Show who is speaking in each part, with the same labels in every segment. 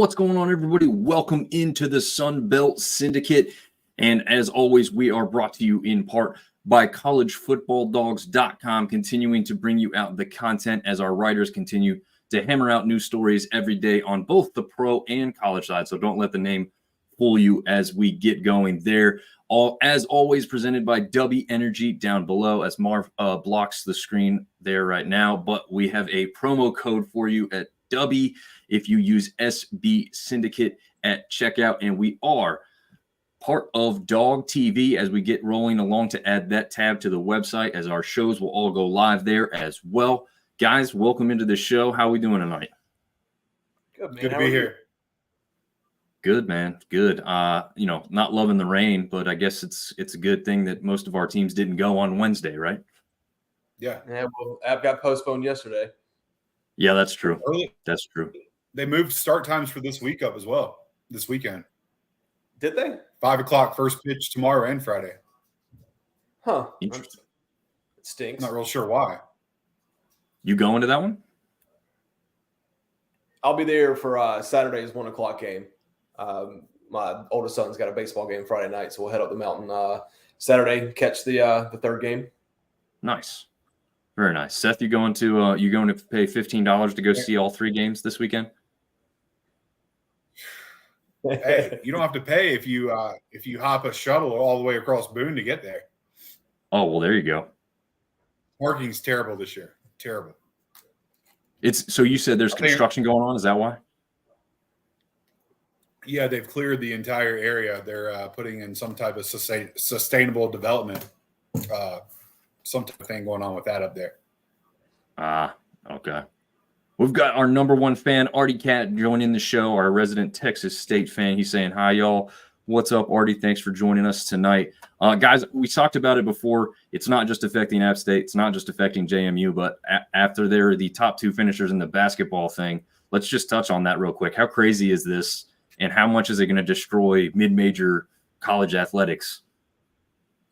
Speaker 1: What's going on, everybody? Welcome into the Sun Belt Syndicate. And as always, we are brought to you in part by collegefootballdogs.com, continuing to bring you out the content as our writers continue to hammer out new stories every day on both the pro and college side. So don't let the name fool you as we get going there. As always, presented by W Energy down below as Marv blocks the screen there right now. But we have a promo code for you at W if you use SB Syndicate at checkout. And we are part of Dog TV as we get rolling along to add that tab to the website as our shows will all go live there as well. Guys, welcome into the show. How are we doing tonight?
Speaker 2: Good, man.
Speaker 3: Good to be here.
Speaker 1: Good, man. Good. Not loving the rain, but I guess it's a good thing that most of our teams didn't go on Wednesday, right?
Speaker 3: Yeah.
Speaker 2: Yeah, well, app got postponed yesterday.
Speaker 1: Yeah, that's true.
Speaker 3: Early.
Speaker 1: That's true.
Speaker 3: They moved start times for this week up as well, this weekend.
Speaker 2: Did they?
Speaker 3: 5 o'clock first pitch tomorrow and Friday.
Speaker 2: Huh.
Speaker 1: Interesting.
Speaker 2: It stinks.
Speaker 3: Not real sure why.
Speaker 1: You going to that one?
Speaker 2: I'll be there for Saturday's 1 o'clock game. My oldest son's got a baseball game Friday night, so we'll head up the mountain Saturday, catch the third game.
Speaker 1: Nice. Very nice. Seth, you going to pay $15 to go see all three games this weekend?
Speaker 3: Hey, you don't have to pay if you hop a shuttle all the way across Boone to get there.
Speaker 1: Oh, well, there you go.
Speaker 3: Parking's terrible this year. Terrible.
Speaker 1: So you said there's construction going on. Is that why?
Speaker 3: Yeah, they've cleared the entire area. They're putting in some type of sustainable development, some type of thing going on with that up there.
Speaker 1: Okay. We've got our number one fan, Artie Cat, joining the show, our resident Texas State fan. He's saying, hi, y'all. What's up, Artie? Thanks for joining us tonight. Guys, we talked about it before. It's not just affecting App State. It's not just affecting JMU, but after they're the top two finishers in the basketball thing, let's just touch on that real quick. How crazy is this, and how much is it going to destroy mid-major college athletics?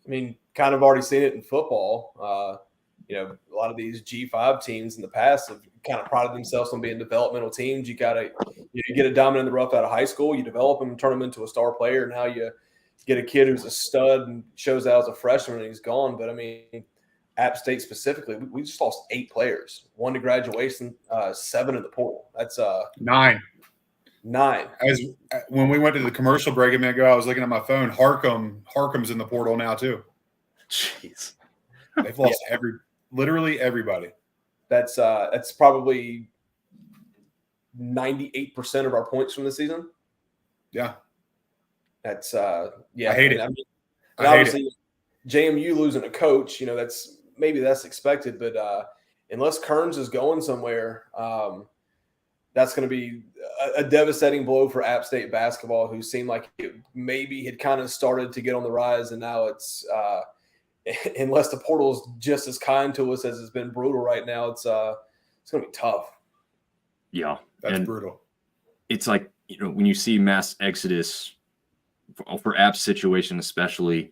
Speaker 2: I mean, kind of already seen it in football. A lot of these G5 teams in the past have kind of prided themselves on being developmental teams. You get a diamond in the rough out of high school, you develop them and turn them into a star player. Now you get a kid who's a stud and shows out as a freshman and he's gone. But I mean, App State specifically, we just lost 8 players, 1 to graduation, 7 in the portal. That's
Speaker 3: 9. When we went to the commercial break a minute ago, I was looking at my phone. Harkham's in the portal now too.
Speaker 1: Jeez.
Speaker 3: They've lost literally everybody.
Speaker 2: That's probably 98% of our points from the season.
Speaker 3: Yeah.
Speaker 2: That's
Speaker 3: I hate it.
Speaker 2: I hate it. JMU losing a coach, that's expected, but unless Kearns is going somewhere, that's going to be a devastating blow for App State basketball, who seemed like it maybe had kind of started to get on the rise, and now it's unless the portal is just as kind to us as it's been brutal right now, it's going to be tough.
Speaker 1: Yeah,
Speaker 3: that's brutal.
Speaker 1: It's like, when you see mass exodus for App's situation, especially,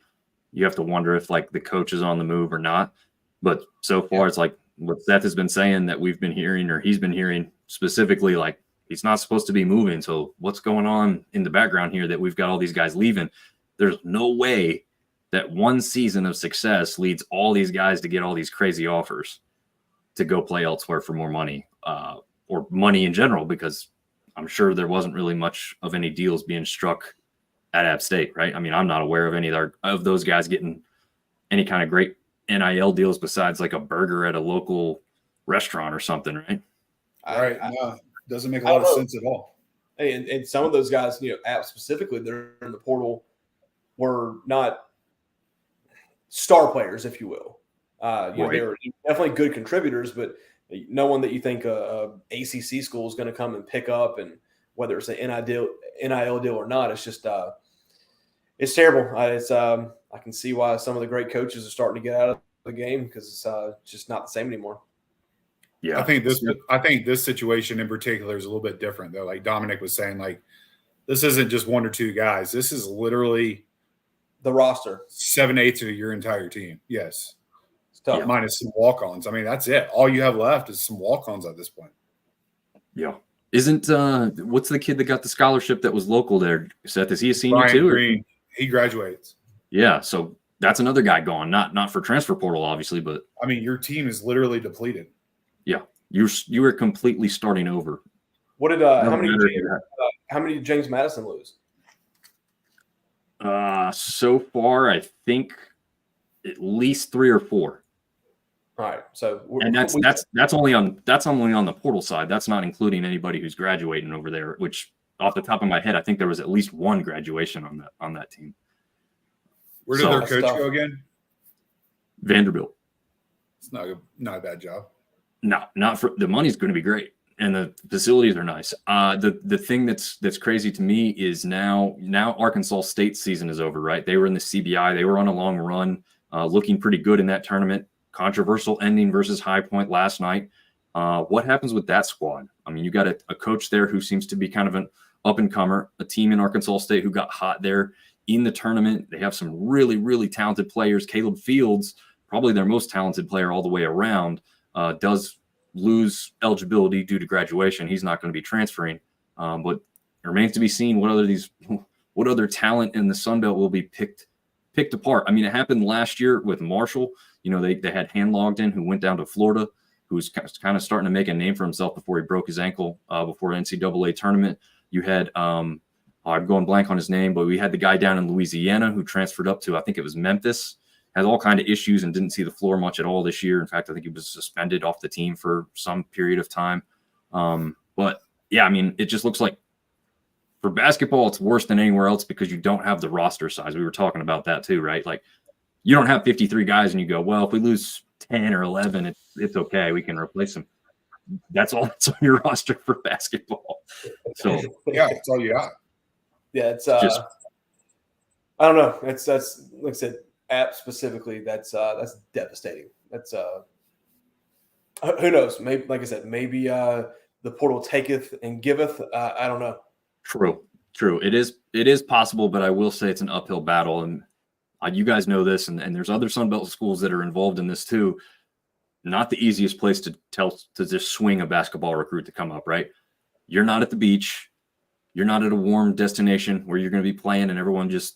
Speaker 1: you have to wonder if like the coach is on the move or not. But so far, It's like what Seth has been saying that we've been hearing, or he's been hearing specifically, like he's not supposed to be moving. So what's going on in the background here that we've got all these guys leaving? There's no way that one season of success leads all these guys to get all these crazy offers to go play elsewhere for more money, or money in general, because I'm sure there wasn't really much of any deals being struck at App State, right? I mean, I'm not aware of any of those guys getting any kind of great NIL deals besides like a burger at a local restaurant or something, right?
Speaker 3: Right. No, doesn't make a lot of sense at all.
Speaker 2: Hey, and some of those guys, App specifically, they're in the portal, were not star players, if you will. Right. They were definitely good contributors, but no one that you think a ACC school is going to come and pick up, and whether it's an NIL deal or not, it's just it's terrible. I can see why some of the great coaches are starting to get out of the game, because it's just not the same anymore.
Speaker 3: Yeah, I think this situation in particular is a little bit different, though. Like Dominic was saying, like this isn't just 1 or 2 guys. This is literally
Speaker 2: the roster,
Speaker 3: 7/8 of your entire team. Yes,
Speaker 2: it's tough.
Speaker 3: Minus some walk-ons. I mean, that's it. All you have left is some walk-ons at this point.
Speaker 1: Yeah, Isn't what's the kid that got the scholarship that was local there? Seth, is he a senior
Speaker 3: Brian
Speaker 1: too?
Speaker 3: Green, he graduates.
Speaker 1: Yeah, so that's another guy gone. Not for transfer portal, obviously, but
Speaker 3: I mean, your team is literally depleted.
Speaker 1: yeah, you were completely starting over.
Speaker 2: What did how many did James Madison lose?
Speaker 1: So far, I think at least 3 or 4.
Speaker 2: All right, so
Speaker 1: and that's only on the portal side. That's not including anybody who's graduating over there. Which, off the top of my head, I think there was at least 1 graduation on that team.
Speaker 3: Where did their coach go again?
Speaker 1: Vanderbilt.
Speaker 3: It's not a bad job.
Speaker 1: No, not for the money's going to be great, and the facilities are nice. The thing that's crazy to me is now Arkansas State's season is over. Right, they were in the CBI. They were on a long run, looking pretty good in that tournament. Controversial ending versus High Point last night. What happens with that squad? I mean, you got a coach there who seems to be kind of an up-and-comer, a team in Arkansas State who got hot there in the tournament. They have some really, really talented players. Caleb Fields, probably their most talented player all the way around, does lose eligibility due to graduation. He's not going to be transferring. But it remains to be seen what other talent in the Sun Belt will be picked apart. I mean, it happened last year with Marshall. You know, they had Logden, who went down to Florida, who was kind of starting to make a name for himself before he broke his ankle before NCAA tournament. You had, I'm going blank on his name, but we had the guy down in Louisiana who transferred up to, I think it was Memphis, had all kind of issues and didn't see the floor much at all this year. In fact, I think he was suspended off the team for some period of time. But yeah, I mean, it just looks like for basketball, it's worse than anywhere else because you don't have the roster size. We were talking about that too, right? Like, you don't have 53 guys and you go, well, if we lose 10 or 11, it's okay. We can replace them. That's all that's on your roster for basketball. So
Speaker 3: yeah, that's all you got.
Speaker 2: Yeah, it's just I don't know. That's like I said, app specifically. That's devastating. That's who knows? Maybe, like I said, maybe the portal taketh and giveth. I don't know.
Speaker 1: True. It is possible, but I will say it's an uphill battle, and you guys know this, and there's other Sun Belt schools that are involved in this too. Not the easiest place to just swing a basketball recruit to come up, right? You're not at the beach. You're not at a warm destination where you're going to be playing and everyone it's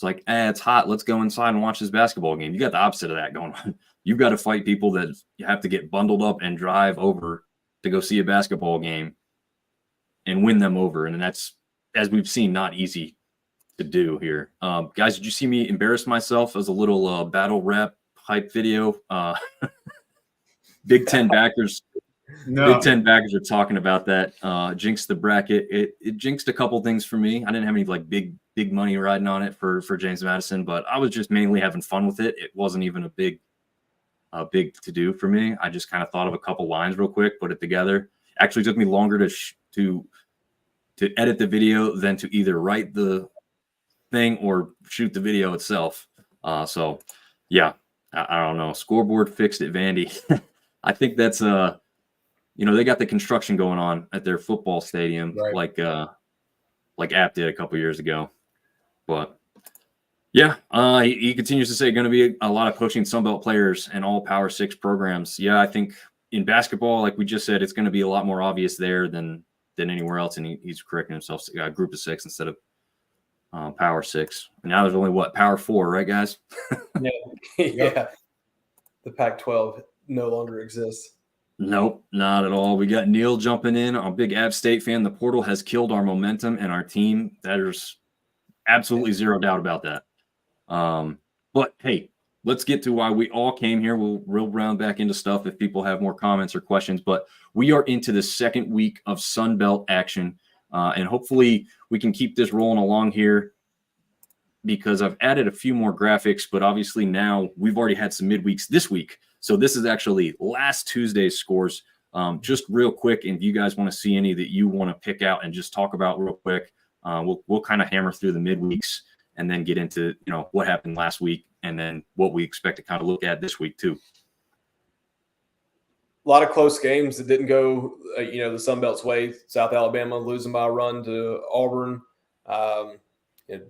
Speaker 1: like, it's hot. Let's go inside and watch this basketball game. You got the opposite of that going on. You've got to fight people that you have to get bundled up and drive over to go see a basketball game and win them over. And that's, as we've seen, not easy to do here. Guys, did you see me embarrass myself as a little battle rap hype video? Big Ten backers. No. Big Ten backers are talking about that. Jinxed the bracket. It jinxed a couple things for me. I didn't have any like big money riding on it for James Madison, but I was just mainly having fun with it. It wasn't even a big to do for me. I just kind of thought of a couple lines real quick, put it together. Actually took me longer to edit the video than to either write the thing or shoot the video itself. So yeah, I don't know. Scoreboard fixed at Vandy. I think that's they got the construction going on at their football stadium, right, like App did a couple years ago. But yeah, he continues to say going to be a lot of pushing Sunbelt players and all Power 6 programs. Yeah, I think in basketball, like we just said, it's going to be a lot more obvious there than anywhere else. And he's correcting himself. Group of 6 instead of Power 6. And now there's only Power 4, right, guys?
Speaker 2: Yeah. The Pac-12 no longer exists.
Speaker 1: Nope, not at all. We got Neil jumping in. I'm a big App State fan. The portal has killed our momentum and our team. There's absolutely zero doubt about that. But hey, let's get to why we all came here. We'll round back into stuff if people have more comments or questions. But we are into the second week of Sun Belt action, and hopefully we can keep this rolling along here because I've added a few more graphics. But obviously now we've already had some midweeks this week. So this is actually last Tuesday's scores. Just real quick, and if you guys want to see any that you want to pick out and just talk about real quick, we'll kind of hammer through the midweeks and then get into what happened last week and then what we expect to kind of look at this week too.
Speaker 2: A lot of close games that didn't go, the Sun Belt's way. South Alabama losing by a run to Auburn.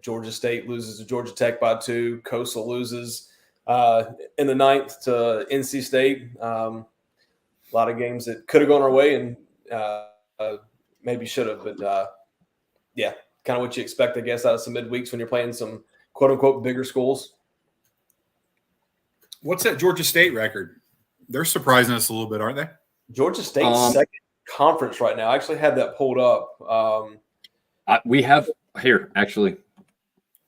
Speaker 2: Georgia State loses to Georgia Tech by 2. Coastal loses in the 9th to NC State. A lot of games that could have gone our way and maybe should have. But yeah, kind of what you expect, I guess, out of some midweeks when you're playing some quote unquote bigger schools.
Speaker 3: What's that Georgia State record? They're surprising us a little bit, aren't they?
Speaker 2: Georgia State's second conference right now. I actually had that pulled up.
Speaker 1: We have here actually.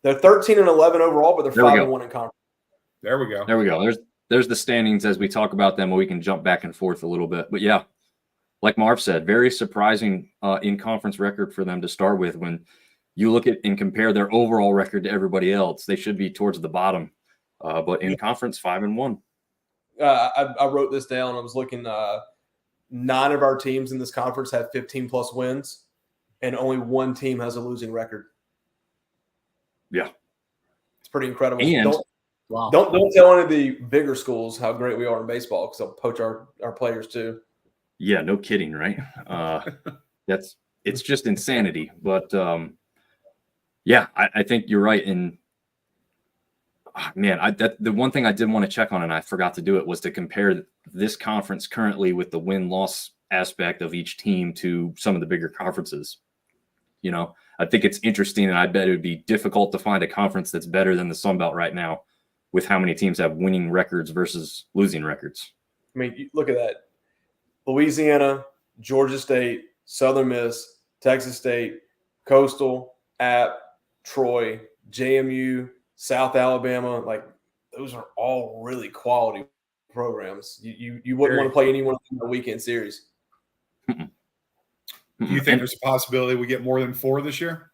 Speaker 2: They're 13-11 overall, but they're 5-1 in conference.
Speaker 3: There we go.
Speaker 1: There we go. There's the standings as we talk about them, and we can jump back and forth a little bit. But yeah, like Marv said, very surprising in conference record for them to start with. When you look at and compare their overall record to everybody else, they should be towards the bottom. But in conference, 5-1.
Speaker 2: I wrote this down. I was looking. 9 of our teams in this conference have 15+ wins, and only 1 team has a losing record.
Speaker 1: Yeah,
Speaker 2: it's pretty incredible.
Speaker 1: And
Speaker 2: don't tell any of the bigger schools how great we are in baseball, because they'll poach our players too.
Speaker 1: Yeah, no kidding, right? It's just insanity. But yeah, I think you're right. And man, the one thing I did want to check on, and I forgot to do it, was to compare this conference currently with the win-loss aspect of each team to some of the bigger conferences. You know, I think it's interesting, and I bet it would be difficult to find a conference that's better than the Sun Belt right now, with how many teams have winning records versus losing records.
Speaker 2: I mean, look at that. Louisiana, Georgia State, Southern Miss, Texas State, Coastal, App, Troy, JMU, South Alabama. Like, those are all really quality programs. You wouldn't want to play anyone in the weekend series.
Speaker 3: Do you think there's a possibility we get more than 4 this year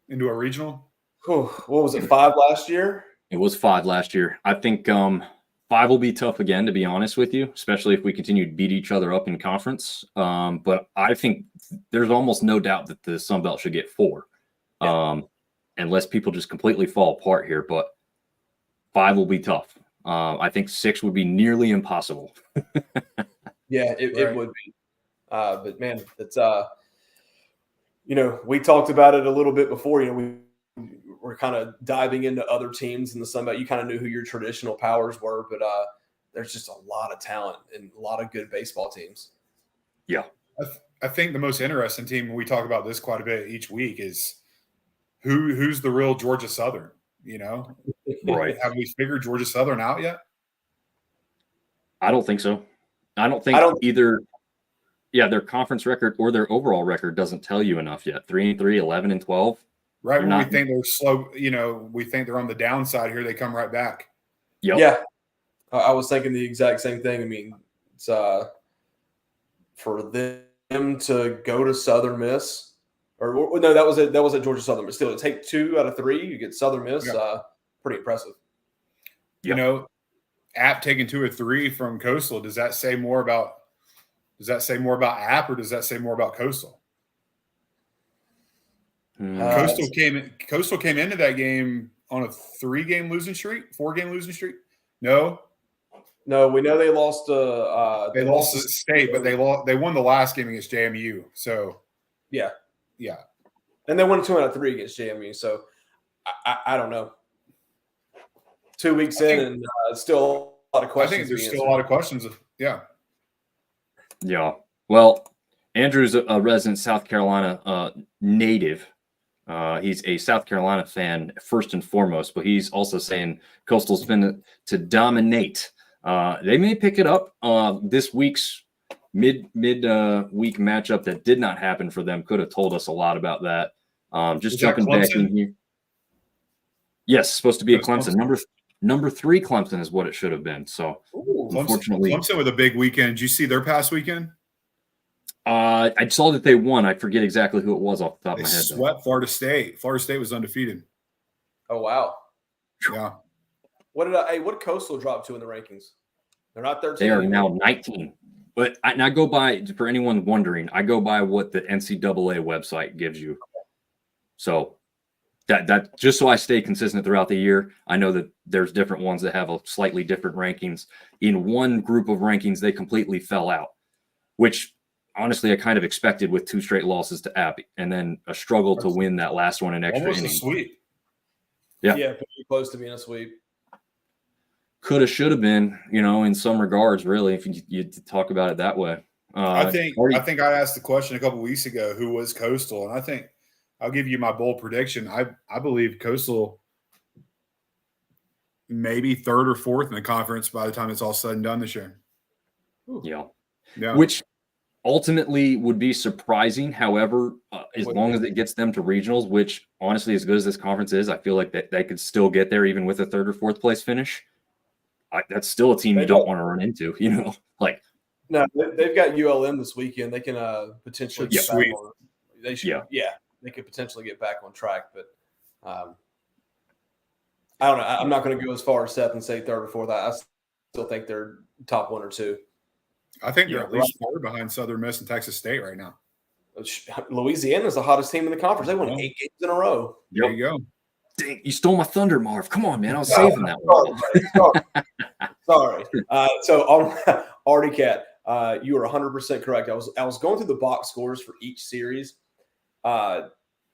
Speaker 3: into a regional?
Speaker 2: What was it, 5 last year?
Speaker 1: It was 5 last year. I think 5 will be tough again, to be honest with you, especially if we continue to beat each other up in conference. But I think there's almost no doubt that the Sun Belt should get 4, unless people just completely fall apart here. But 5 will be tough. I think 6 would be nearly impossible.
Speaker 2: Yeah, it would be. But man, it's we talked about it a little bit before. We're kind of diving into other teams in the Sun Belt. You kind of knew who your traditional powers were, but there's just a lot of talent and a lot of good baseball teams.
Speaker 1: Yeah,
Speaker 3: I think the most interesting team, and we talk about this quite a bit each week, is who's the real Georgia Southern.
Speaker 1: Right?
Speaker 3: Have we figured Georgia Southern out yet?
Speaker 1: I don't think so. I don't think either. Yeah, their conference record or their overall record doesn't tell you enough yet. 3-3, 11-12.
Speaker 3: Right. When we think they're slow, we think they're on the downside here. They come right back.
Speaker 1: Yep.
Speaker 2: Yeah. I was thinking the exact same thing. I mean, it's for them to go to Southern Miss, or no, that was at Georgia Southern, but still, to take 2 out of 3, you get Southern Miss.
Speaker 3: Yeah.
Speaker 2: Pretty impressive.
Speaker 1: Yep.
Speaker 3: App taking 2 or 3 from Coastal. Does that say more about App, or does that say more about Coastal? Coastal came into that game on a 3-game losing streak, 4-game losing streak. No,
Speaker 2: we know they lost.
Speaker 3: They lost to State, but they won the last game against JMU. So
Speaker 2: yeah,
Speaker 3: yeah,
Speaker 2: and they won 2 out of 3 against JMU. So I don't know. 2 weeks in, and still a lot of questions.
Speaker 3: I think there's still a lot of questions. Yeah.
Speaker 1: Yeah. Well, Andrew's a resident South Carolina native. He's a South Carolina fan first and foremost, but he's also saying Coastal's been to dominate. They may pick it up. This week's mid week matchup that did not happen for them could have told us a lot lot about that. Just jumping back in here. Yes, supposed to be a Clemson. Number 3 Clemson is what it should have been. So unfortunately,
Speaker 3: Clemson with a big weekend. Did you see their past weekend?
Speaker 1: I saw that they won. I forget exactly who it was off the top of my head.
Speaker 3: They swept Florida State. Florida State was undefeated.
Speaker 2: Oh wow!
Speaker 3: Yeah.
Speaker 2: What did Coastal drop to in the rankings? They're not 13.
Speaker 1: They are now 19. But I go by, for anyone wondering, I go by what the NCAA website gives you. So that just so I stay consistent throughout the year. I know that there's different ones that have a slightly different rankings. In one group of rankings, they completely fell out, which honestly I kind of expected with 2 straight losses to App and then a struggle to win that last one in extra innings.
Speaker 3: Almost a sweep.
Speaker 2: Yeah, pretty close to being a sweep.
Speaker 1: Could have, should have been, in some regards, really, if you talk about it that way.
Speaker 3: I think I asked the question a couple weeks ago, who was Coastal, and I think I'll give you my bold prediction. I believe Coastal maybe third or fourth in the conference by the time it's all said and done this year.
Speaker 1: Yeah.
Speaker 3: Yeah.
Speaker 1: Which ultimately would be surprising. However, as long as it gets them to regionals, which honestly, as good as this conference is, I feel like that they could still get there even with a third or fourth place finish. That's still a team you don't want to run into, like.
Speaker 2: No, they've got ULM this weekend. They can potentially get back on. They should, they could potentially get back on track. But I don't know. I'm not going to go as far as Seth and say third or fourth. I still think they're top one or two.
Speaker 3: I think they're at least four behind Southern Miss and Texas State right now.
Speaker 2: Louisiana's the hottest team in the conference. They won 8 games in a row.
Speaker 3: There you go.
Speaker 1: Dang, you stole my thunder, Marv. Come on, man. I was saving that one.
Speaker 2: Sorry. So, Artie Cat, you are 100% correct. I was going through the box scores for each series.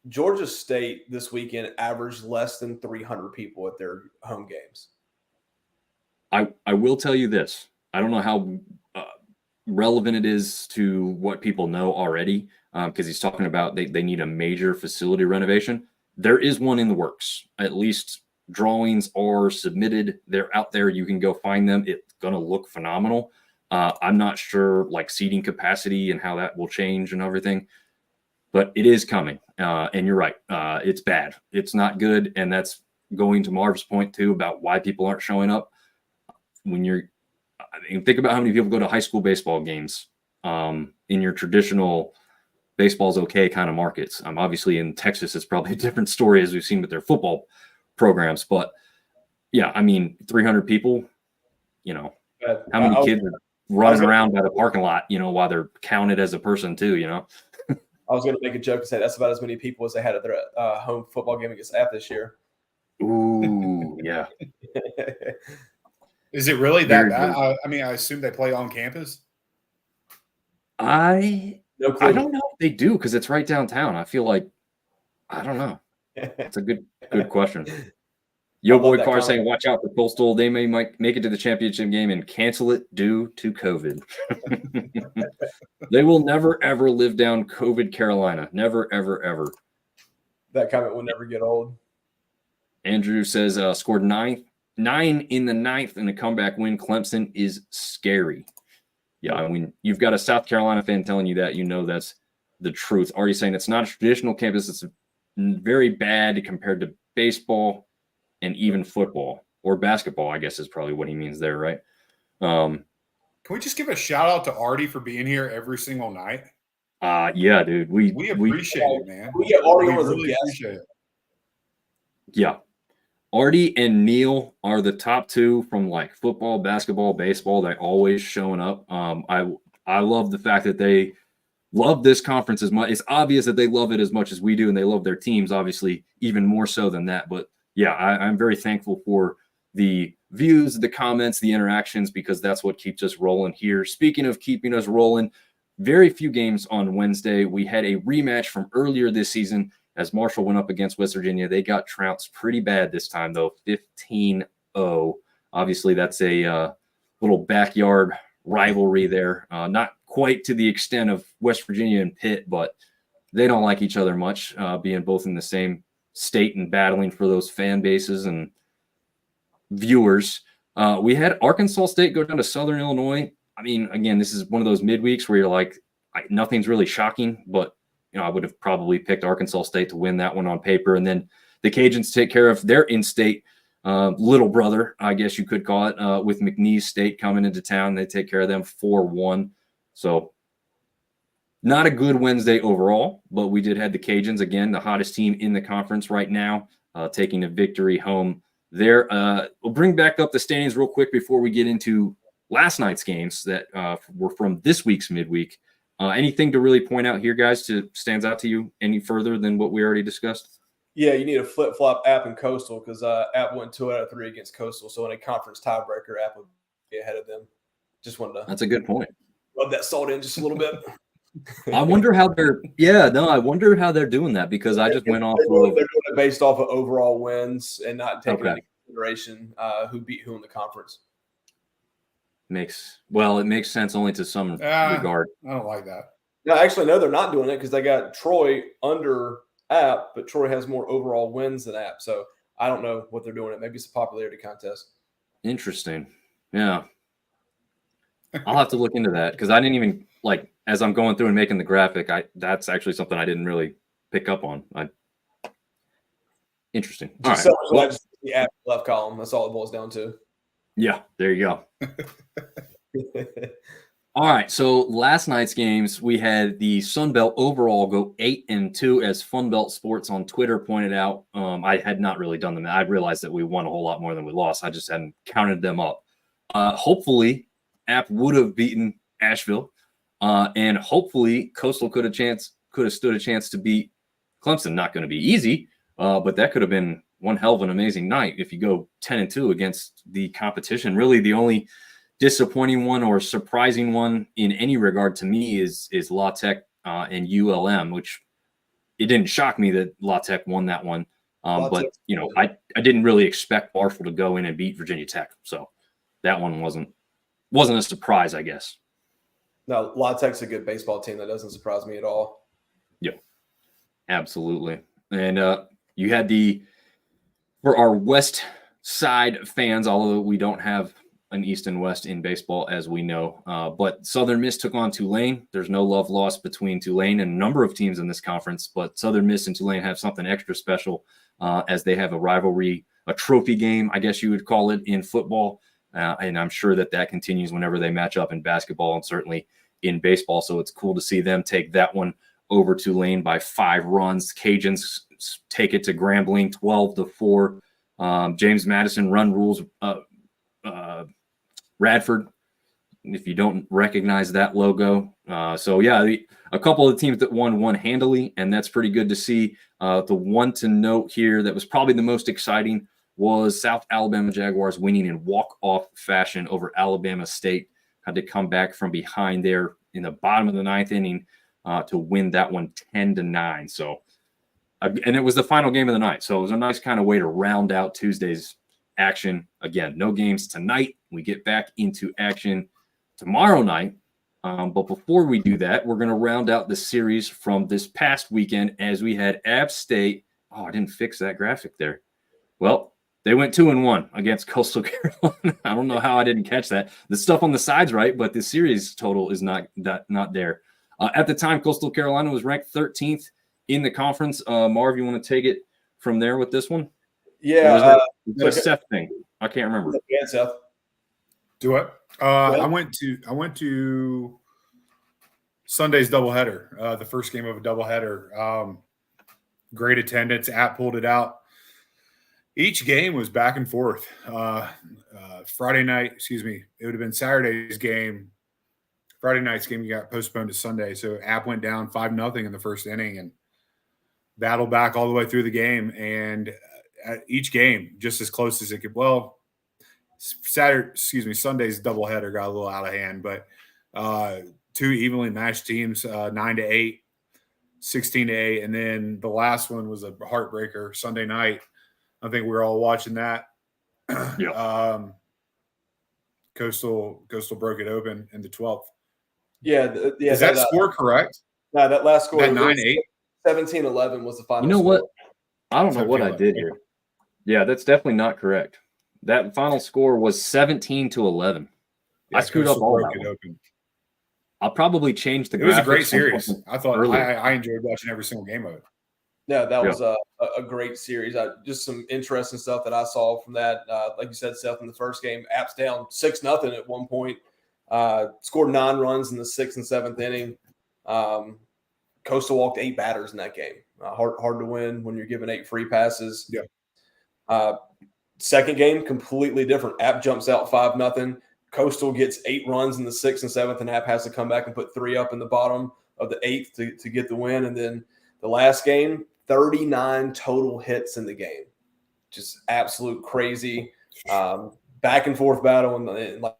Speaker 2: Georgia State this weekend averaged less than 300 people at their home games.
Speaker 1: I will tell you this. I don't know how relevant it is to what people know already, because he's talking about they need a major facility renovation. There is one in the works. At least drawings are submitted. They're out there. You can go find them. It's going to look phenomenal. I'm not sure like seating capacity and how that will change and everything, but it is coming. And you're right. It's bad. It's not good. And that's going to Marv's point too about why people aren't showing up. Think about how many people go to high school baseball games in your traditional baseball's okay kind of markets. Obviously in Texas, it's probably a different story as we've seen with their football programs. But yeah, 300 people, how many kids are running around by the parking lot, while they're counted as a person too,
Speaker 2: I was going to make a joke and say that's about as many people as they had at their home football game against App this year.
Speaker 1: Ooh, yeah.
Speaker 3: Is it really that bad? I assume they play on campus.
Speaker 1: I don't know if they do because it's right downtown. I feel like I don't know. It's a good question. Yo boy Carr saying, "Watch out for Coastal. They might make it to the championship game and cancel it due to COVID." They will never ever live down COVID Carolina. Never ever ever.
Speaker 2: That comment will never get old.
Speaker 1: Andrew says scored 9 in the ninth in a comeback win. Clemson is scary. Yeah, you've got a South Carolina fan telling you that, that's the truth. Already saying it's not a traditional campus. It's very bad compared to baseball and even football or basketball, I guess is probably what he means there, right?
Speaker 3: Can we just give a shout out to Artie for being here every single night?
Speaker 1: Yeah, dude. We
Speaker 3: appreciate it, man.
Speaker 2: We get Artie as a
Speaker 3: really
Speaker 2: guest.
Speaker 3: Appreciate it.
Speaker 1: Yeah. Artie and Neil are the top two from like football, basketball, baseball. They're always showing up. I love the fact that they love this conference as much. It's obvious that they love it as much as we do, and they love their teams, obviously, even more so than that. But yeah, I'm very thankful for the views, the comments, the interactions, because that's what keeps us rolling here. Speaking of keeping us rolling, very few games on Wednesday. We had a rematch from earlier this season as Marshall went up against West Virginia. They got trounced pretty bad this time, though, 15-0. Obviously, that's a little backyard rivalry there. Not quite to the extent of West Virginia and Pitt, but they don't like each other much, being both in the same state and battling for those fan bases and viewers. We had Arkansas State go down to Southern Illinois. Again, this is one of those midweeks where you're like, nothing's really shocking, but I would have probably picked Arkansas State to win that one on paper. And then the Cajuns take care of their in-state little brother, I guess you could call it, with McNeese State coming into town. They take care of them 4-1. So not a good Wednesday overall, but we did have the Cajuns, again, the hottest team in the conference right now, taking a victory home there. We'll bring back up the standings real quick before we get into last night's games that were from this week's midweek. Anything to really point out here, guys, stands out to you any further than what we already discussed?
Speaker 2: Yeah, you need a flip-flop App and Coastal because App went 2 out of 3 against Coastal. So in a conference tiebreaker, App would be ahead of them. Just wanted to.
Speaker 1: That's a good point.
Speaker 2: Rub that salt in just a little bit.
Speaker 1: I wonder how they're. Yeah, no, I wonder how they're doing that because I just went off.
Speaker 2: They're doing it based off of overall wins and not taking into consideration who beat who in the conference.
Speaker 1: It makes sense only to some regard.
Speaker 3: I don't like that.
Speaker 2: No, actually, no, they're not doing it because they got Troy under App, but Troy has more overall wins than App. So I don't know what they're doing. Maybe it's a popularity contest.
Speaker 1: Interesting. Yeah. I'll have to look into that because I didn't even as I'm going through and making the graphic, that's actually something I didn't really pick up on. Interesting. All right.
Speaker 2: Well, just the App left column. That's all it boils down to.
Speaker 1: Yeah, there you go. All right, so last night's games, we had the Sun Belt overall go 8-2, as Fun Belt Sports on Twitter pointed out. I had not really done them. I realized that we won a whole lot more than we lost. I just hadn't counted them up. Hopefully, App would have beaten Asheville, and hopefully Coastal could have stood a chance to beat Clemson. Not going to be easy, but that could have been one hell of an amazing night if you go 10-2 against the competition. Really, the only disappointing one or surprising one in any regard to me is La Tech and ULM, which it didn't shock me that La Tech won that one. But I didn't really expect Marshall to go in and beat Virginia Tech, so that one wasn't a surprise, I guess.
Speaker 2: No, La Tech's a good baseball team. That doesn't surprise me at all.
Speaker 1: Yeah, absolutely. And you had for our West Side fans, although we don't have an East and West in baseball, as we know. But Southern Miss took on Tulane. There's no love lost between Tulane and a number of teams in this conference, but Southern Miss and Tulane have something extra special as they have a rivalry, a trophy game, I guess you would call it, in football. And I'm sure that continues whenever they match up in basketball and certainly in baseball. So it's cool to see them take that one over Tulane by 5 runs. Cajuns take it to Grambling 12-4. James Madison run rules Radford, if you don't recognize that logo. A couple of the teams that won handily, and that's pretty good to see. The one to note here that was probably the most exciting was South Alabama Jaguars winning in walk-off fashion over Alabama State. Had to come back from behind there in the bottom of the 9th inning to win that one 10-9. So, and it was the final game of the night. So it was a nice kind of way to round out Tuesday's action. Again, no games tonight. We get back into action tomorrow night. But before we do that, we're going to round out the series from this past weekend as we had App State. Oh, I didn't fix that graphic there. Well, they went 2-1 against Coastal Carolina. I don't know how I didn't catch that. The stuff on the side's right, but the series total is not there. At the time, Coastal Carolina was ranked 13th in the conference. Marv, you want to take it from there with this one?
Speaker 2: Yeah.
Speaker 1: The Seth thing. I can't remember.
Speaker 2: Yeah, Seth.
Speaker 3: Do what? I went to Sunday's doubleheader, the first game of a doubleheader. Great attendance. App pulled it out. Each game was back and forth. Friday night, it would have been Saturday's game. Friday night's game got postponed to Sunday. So App went down 5-0 in the first inning and battled back all the way through the game. And at each game, just as close as it could. Well, Sunday's doubleheader got a little out of hand, but 2 evenly matched teams, 9-8, 16-8, and then the last one was a heartbreaker Sunday night. I think we were all watching that.
Speaker 1: Yeah.
Speaker 3: Coastal broke it open in the 12th.
Speaker 2: Yeah.
Speaker 3: Is that score correct?
Speaker 2: No, that last score.
Speaker 3: That 9-8?
Speaker 2: 17-11 was the final.
Speaker 1: You know
Speaker 2: score.
Speaker 1: what? I don't know what I did here. Yeah, that's definitely not correct. That final score was 17-11.
Speaker 3: Yeah,
Speaker 1: I screwed up all
Speaker 3: broke
Speaker 1: that
Speaker 3: it open.
Speaker 1: I'll probably change the graphics.
Speaker 3: It was a great series. I thought
Speaker 1: early.
Speaker 3: I enjoyed watching every single game of it.
Speaker 2: Yeah, that was a great series. Just some interesting stuff that I saw from that. Like you said, Seth, in the first game, App's down 6-0 at one point. Scored 9 runs in the 6th and 7th inning. Coastal walked 8 batters in that game. Hard to win when you're giving 8 free passes.
Speaker 3: Yeah.
Speaker 2: Second game, completely different. App jumps out 5-0. Coastal gets 8 runs in the 6th and 7th, and App has to come back and put 3 up in the bottom of the 8th to get the win. And then the last game, 39 total hits in the game. Just absolute crazy. Back and forth battle. And like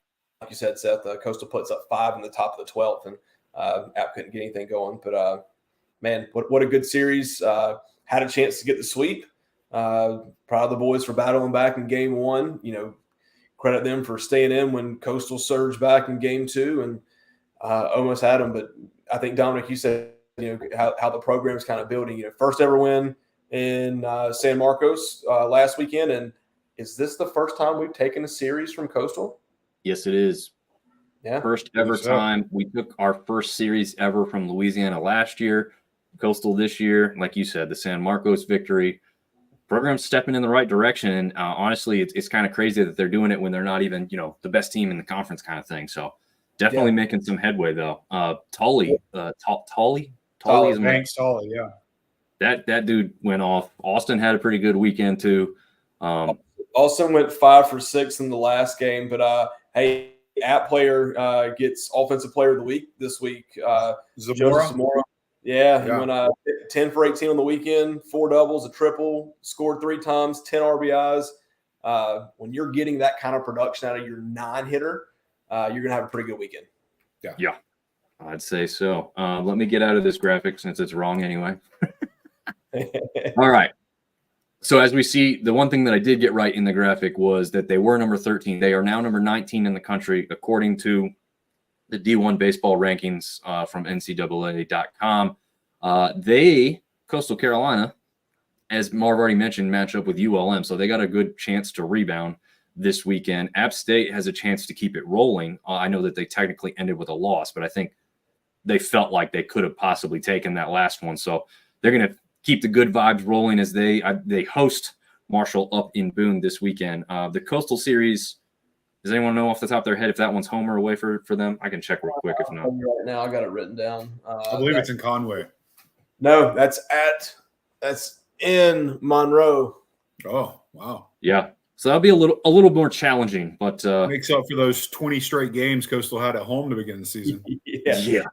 Speaker 2: you said, Seth, Coastal puts up 5 in the top of the 12th, and App couldn't get anything going. But, man, what a good series. Had a chance to get the sweep. Proud of the boys for battling back in game 1. credit them for staying in when Coastal surged back in game 2 and almost had them. But I think, Dominic, you said, how the program's kind of building. First ever win in San Marcos last weekend. And is this the first time we've taken a series from Coastal?
Speaker 1: Yes, it is.
Speaker 2: Yeah.
Speaker 1: First ever time. We took our first series ever from Louisiana last year, Coastal this year. Like you said, the San Marcos victory. Program's stepping in the right direction. And honestly, it's kind of crazy that they're doing it when they're not even, the best team in the conference kind of thing. So definitely making some headway, though. Tully is
Speaker 3: Thanks, Tully, yeah.
Speaker 1: That dude went off. Austin had a pretty good weekend, too.
Speaker 2: Austin went 5 for 6 in the last game. But, hey, App player gets Offensive Player of the Week this week. Zamora. Yeah, he went 10 for 18 on the weekend, 4 doubles, a triple, scored 3 times, 10 RBIs. When you're getting that kind of production out of your non-hitter, you're going to have a pretty good weekend.
Speaker 1: Yeah, I'd say so. Let me get out of this graphic since it's wrong anyway. All right. So as we see, the one thing that I did get right in the graphic was that they were number 13. They are now number 19 in the country, according to the D1 baseball rankings from NCAA.com. Coastal Carolina, as Marv already mentioned, match up with ULM. So they got a good chance to rebound this weekend. App State has a chance to keep it rolling. I know that they technically ended with a loss, but I think they felt like they could have possibly taken that last one. So they're going to keep the good vibes rolling as they host Marshall up in Boone this weekend. The Coastal Series, does anyone know off the top of their head if that one's home or away for them? I can check real quick if not.
Speaker 2: Right now, I got it written down.
Speaker 3: I believe it's in Conway.
Speaker 2: No, that's in Monroe.
Speaker 3: Oh, wow.
Speaker 1: Yeah. So that'll be a little more challenging, but
Speaker 3: makes up for those 20 straight games Coastal had at home to begin the season.
Speaker 2: Yeah.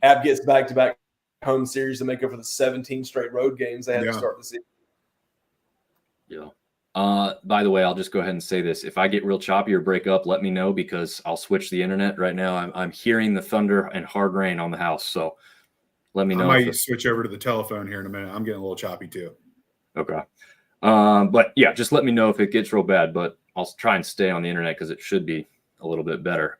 Speaker 2: App gets back-to-back home series to make up for the 17 straight road games they had to start the season.
Speaker 1: Yeah. By the way, I'll just go ahead and say this. If I get real choppy or break up, let me know because I'll switch the internet. Right now, I'm hearing the thunder and hard rain on the house, so let me know.
Speaker 3: I might switch over to the telephone here in a minute. I'm getting a little choppy too.
Speaker 1: Okay. But yeah, just let me know if it gets real bad, but I'll try and stay on the internet because it should be a little bit better.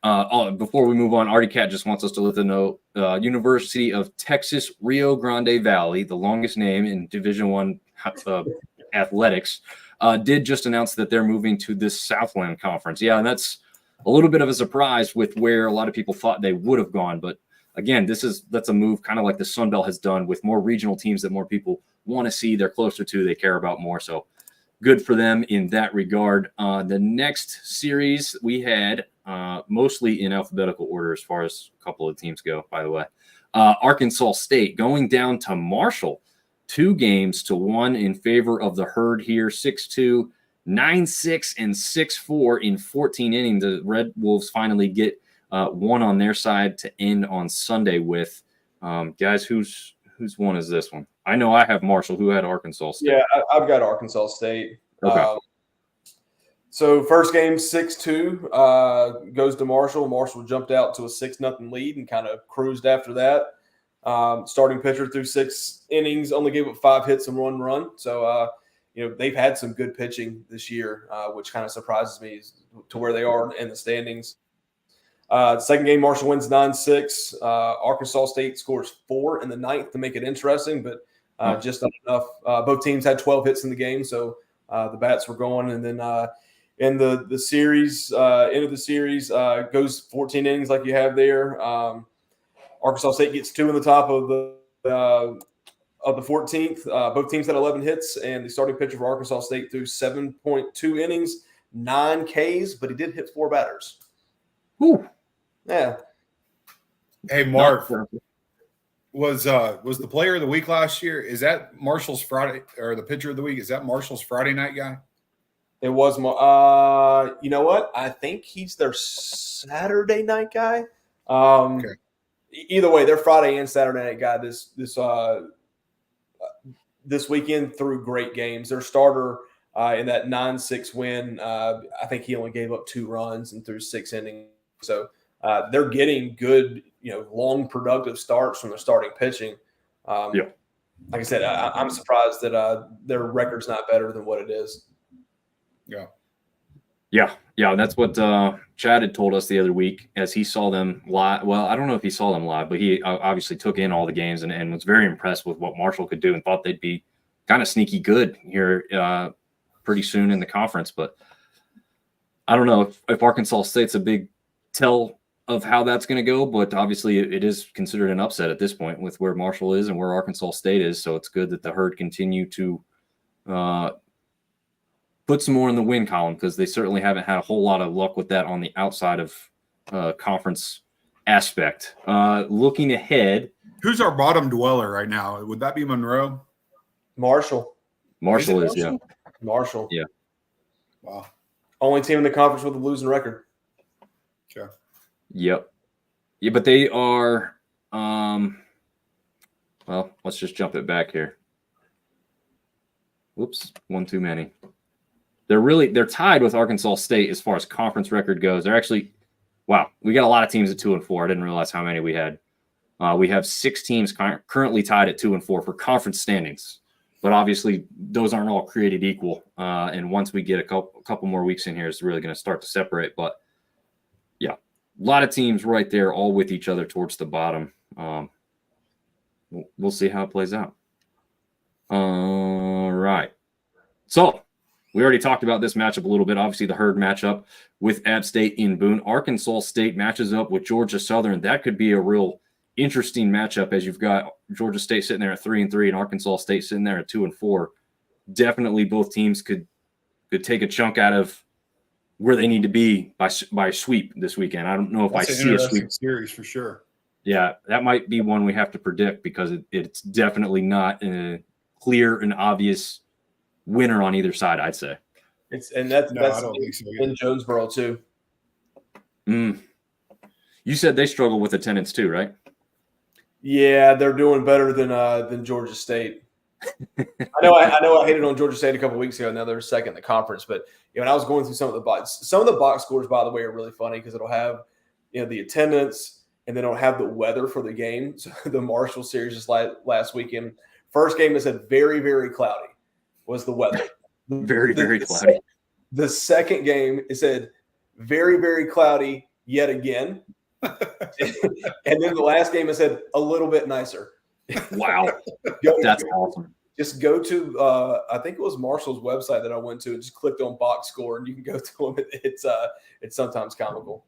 Speaker 1: Before we move on, Artie Cat just wants us to let them know University of Texas Rio Grande Valley, the longest name in Division I athletics, did just announce that they're moving to this Southland Conference. Yeah, and that's a little bit of a surprise with where a lot of people thought they would have gone. But again, that's a move kind of like the Sun Belt has done with more regional teams that more people want to see. They're closer to, they care about more. So good for them in that regard. The next series we had, mostly in alphabetical order as far as a couple of teams go, by the way. Arkansas State going down to Marshall, 2-1 in favor of the Herd here, 6-2, 9-6, and 6-4 in 14 innings. The Red Wolves finally get one on their side to end on Sunday with. Guys, whose one is this one? I know I have Marshall. Who had Arkansas State?
Speaker 2: Yeah, I've got Arkansas State.
Speaker 1: Okay.
Speaker 2: So first game, 6-2, goes to Marshall. Marshall jumped out to a 6-0 lead and kind of cruised after that. Starting pitcher through 6 innings, only gave up 5 hits and 1 run. So, they've had some good pitching this year, which kind of surprises me to where they are in the standings. Second game, Marshall wins 9-6. Arkansas State scores 4 in the 9th to make it interesting, but just not enough. Both teams had 12 hits in the game, so the bats were going. And then in the series, end of the series, goes 14 innings like you have there. Arkansas State gets 2 in the top of the 14th. Both teams had 11 hits, and the starting pitcher for Arkansas State threw 7.2 innings, 9 Ks, but he did hit 4 batters.
Speaker 1: Ooh.
Speaker 2: Yeah.
Speaker 3: Hey, Marv, was the player of the week last year? Is that Marshall's Friday, or the pitcher of the week? Is that Marshall's Friday night guy?
Speaker 2: It was. You know what? I think he's their Saturday night guy.
Speaker 3: Okay.
Speaker 2: Either way, their Friday and Saturday night guy this weekend threw great games. Their starter in that 9-6 win, I think he only gave up 2 runs and threw 6 innings. So they're getting good, long productive starts from their starting pitching. Like I said, I'm surprised that their record's not better than what it is.
Speaker 3: Yeah.
Speaker 1: Yeah, that's what Chad had told us the other week as he saw them live. Well, I don't know if he saw them live, but he obviously took in all the games and was very impressed with what Marshall could do and thought they'd be kind of sneaky good here pretty soon in the conference. But I don't know if Arkansas State's a big tell of how that's going to go, but obviously it is considered an upset at this point with where Marshall is and where Arkansas State is. So it's good that the Herd continue to put some more in the win column because they certainly haven't had a whole lot of luck with that on the outside of conference aspect. Looking ahead.
Speaker 3: Who's our bottom dweller right now? Would that be Monroe?
Speaker 2: Marshall.
Speaker 1: Marshall is, yeah.
Speaker 2: Marshall.
Speaker 1: Yeah.
Speaker 3: Wow.
Speaker 2: Only team in the conference with a losing record.
Speaker 3: Okay.
Speaker 1: Yep. Yeah, but they are well, let's just jump it back here. Whoops, one too many. They're tied with Arkansas State as far as conference record goes. They're actually, wow, we got a lot of teams at 2-4. I didn't realize how many we had. We have 6 teams currently tied at 2-4 for conference standings, but obviously those aren't all created equal. And once we get a couple more weeks in here, it's really going to start to separate. But yeah, a lot of teams right there, all with each other towards the bottom. We'll see how it plays out. All right. So we already talked about this matchup a little bit. Obviously, the Herd matchup with App State in Boone. Arkansas State matches up with Georgia Southern. That could be a real interesting matchup as you've got Georgia State sitting there at 3-3 and Arkansas State sitting there at 2-4. Definitely both teams could take a chunk out of where they need to be by sweep this weekend. I don't know if I see a sweep
Speaker 3: series for sure.
Speaker 1: Yeah, that might be one we have to predict because it's definitely not a clear and obvious winner on either side, I'd say.
Speaker 2: That's
Speaker 3: I don't think so
Speaker 2: in Jonesboro too.
Speaker 1: You said they struggle with attendance too, right?
Speaker 2: Yeah, they're doing better than Georgia State. I know I hated on Georgia State a couple weeks ago. Now they're second in the conference, but when I was going through some of the box scores, by the way, are really funny because it'll have the attendance and then it'll have the weather for the game. So the Marshall series just last weekend, first game that said very, very cloudy was the weather.
Speaker 1: Very, very cloudy.
Speaker 2: The second game it said very, very cloudy yet again. And then the last game it said a little bit nicer.
Speaker 1: Wow. That's awesome.
Speaker 2: Just go to I think it was Marshall's website that I went to and just clicked on box score and you can go to them. It's sometimes comical.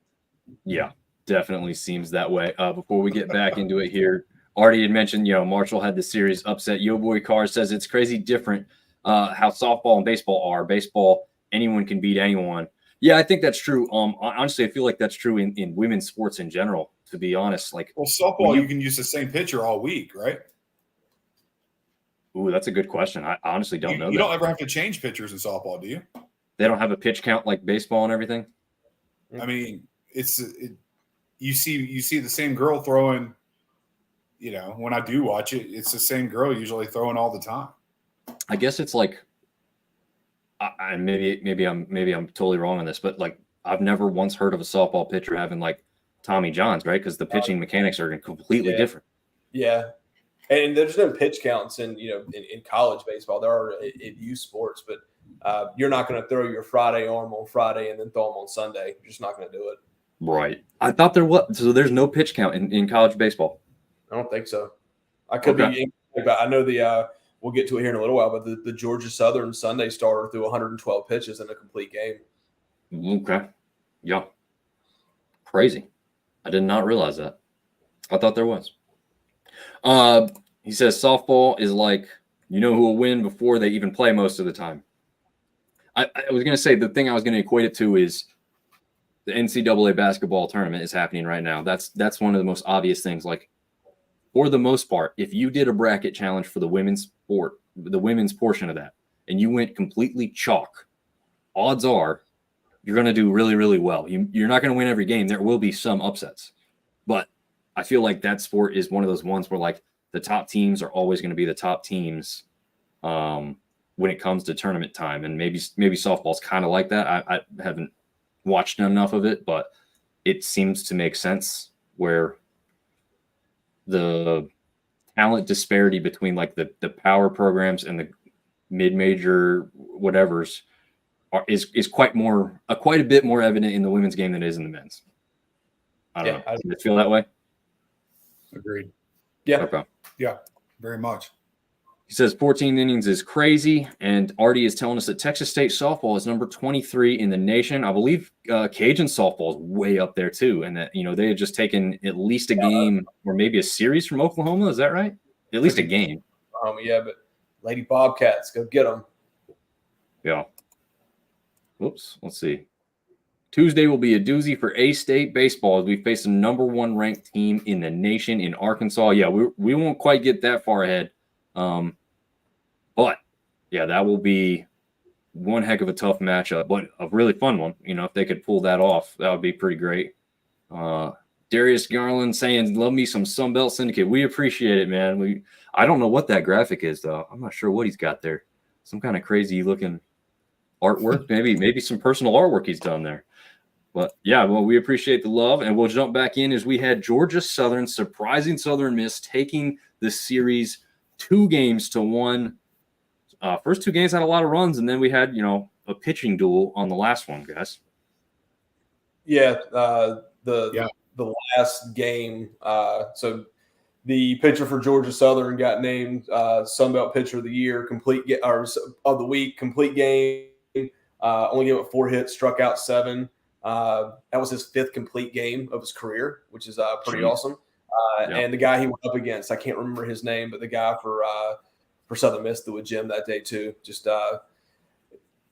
Speaker 1: Yeah, definitely seems that way. Before we get back into it here, already had mentioned, Marshall had the series upset. Yo Boy Carr says it's crazy different how softball and baseball are. Baseball, anyone can beat anyone. Yeah, I think that's true. Honestly, I feel like that's true in women's sports in general, to be honest. Like,
Speaker 3: well, softball, you can use the same pitcher all week, right?
Speaker 1: Ooh, that's a good question. I honestly don't know.
Speaker 3: You don't ever have to change pitchers in softball, do you?
Speaker 1: They don't have a pitch count like baseball and everything?
Speaker 3: I mean, you see the same girl throwing, when I do watch it, it's the same girl usually throwing all the time.
Speaker 1: I guess it's like, maybe I'm totally wrong on this, but like I've never once heard of a softball pitcher having like Tommy Johns, right? Because the pitching mechanics are completely different.
Speaker 2: Yeah, and there's no pitch counts in college baseball. There are in youth sports, but you're not going to throw your Friday arm on Friday and then throw them on Sunday. You're just not going to do it.
Speaker 1: Right. I thought there was. So there's no pitch count in college baseball.
Speaker 2: I don't think so. I could be, but I know we'll get to it here in a little while, but the Georgia Southern Sunday starter threw 112 pitches in a complete game.
Speaker 1: Okay. Yeah. Crazy. I did not realize that. I thought there was. He says softball is like, who will win before they even play most of the time. I was going to say the thing I was going to equate it to is the NCAA basketball tournament is happening right now. That's one of the most obvious things. Like, for the most part, if you did a bracket challenge for the women's sport, the women's portion of that, and you went completely chalk, odds are you're going to do really, really well. You're not going to win every game. There will be some upsets. But I feel like that sport is one of those ones where like the top teams are always going to be the top teams when it comes to tournament time. And maybe softball's kind of like that. I haven't watched enough of it, but it seems to make sense where the talent disparity between like the power programs and the mid-major whatevers is quite a bit more evident in the women's game than it is in the men's. I don't know. Do you feel that way?
Speaker 3: Agreed.
Speaker 2: Yeah.
Speaker 1: Okay.
Speaker 3: Yeah, very much.
Speaker 1: He says 14 innings is crazy, and Artie is telling us that Texas State softball is number 23 in the nation. I believe Cajun softball is way up there too, and that they had just taken at least a game or maybe a series from Oklahoma. Is that right? At least a game.
Speaker 2: Yeah, but Lady Bobcats, go get them.
Speaker 1: Yeah. Whoops. Let's see. Tuesday will be a doozy for A-State baseball as we face the number 1 ranked team in the nation in Arkansas. Yeah, we won't quite get that far ahead. But yeah, that will be one heck of a tough matchup, but a really fun one. If they could pull that off, that would be pretty great. Darius Garland saying, "Love me some Sunbelt Syndicate." We appreciate it, man. I don't know what that graphic is though. I'm not sure what he's got there. Some kind of crazy looking artwork, maybe some personal artwork he's done there. But yeah, well, we appreciate the love, and we'll jump back in as we had Georgia Southern surprising Southern Miss taking the series 2-1. First 2 games had a lot of runs, and then we had a pitching duel on the last one, guys.
Speaker 2: Yeah, the last game. So the pitcher for Georgia Southern got named Sunbelt Pitcher of the Year, of the week, complete game. Only gave up 4 hits, struck out 7. That was his 5th complete game of his career, which is pretty awesome. And the guy he went up against, I can't remember his name, but the guy for Southern Miss threw a gem that day too. Just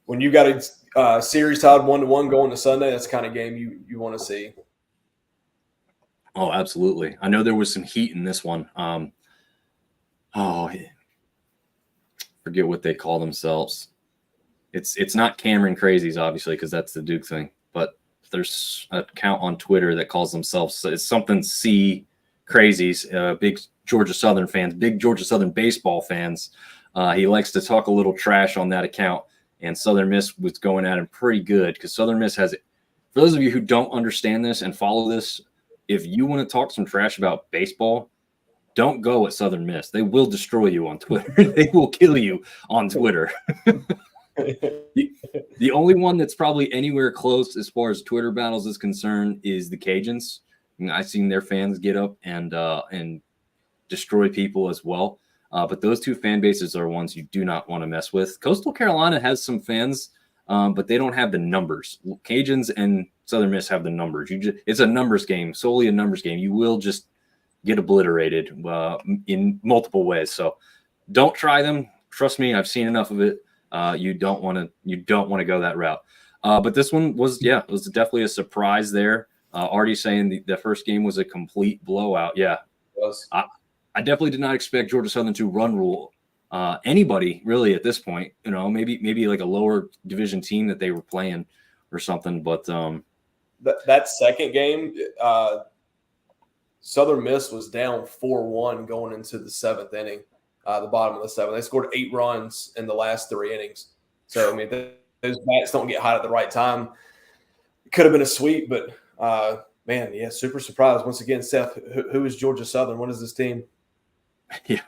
Speaker 2: when you got a series tied 1-1 going to Sunday, that's the kind of game you want to see.
Speaker 1: Oh, absolutely. I know there was some heat in this one. Forget what they call themselves. It's not Cameron Crazies, obviously, because that's the Duke thing. But there's an account on Twitter that calls themselves it's something C Crazies. Big Georgia Southern fans, big Georgia Southern baseball fans. He likes to talk a little trash on that account, and Southern Miss was going at him pretty good because Southern Miss has. For those of you who don't understand this and follow this, if you want to talk some trash about baseball, don't go at Southern Miss. They will destroy you on Twitter. They will kill you on Twitter. The only one that's probably anywhere close as far as Twitter battles is concerned is the Cajuns. I've seen their fans get up and destroy people as well. But those 2 fan bases are ones you do not want to mess with. Coastal Carolina has some fans, but they don't have the numbers. Cajuns and Southern Miss have the numbers. It's a numbers game, solely a numbers game. You will just get obliterated in multiple ways. So don't try them. Trust me, I've seen enough of it. You don't want to go that route. But this one was definitely a surprise there. Artie saying the first game was a complete blowout. Yeah,
Speaker 2: it was.
Speaker 1: I definitely did not expect Georgia Southern to run rule anybody really at this point. Maybe like a lower division team that they were playing or something. But
Speaker 2: that second game, Southern Miss was down 4-1 going into the 7th inning. The bottom of the 7th. They scored 8 runs in the last 3 innings. So, those bats don't get hot at the right time. It could have been a sweep, but, super surprised. Once again, Seth, who is Georgia Southern? What is this team?
Speaker 1: Yeah.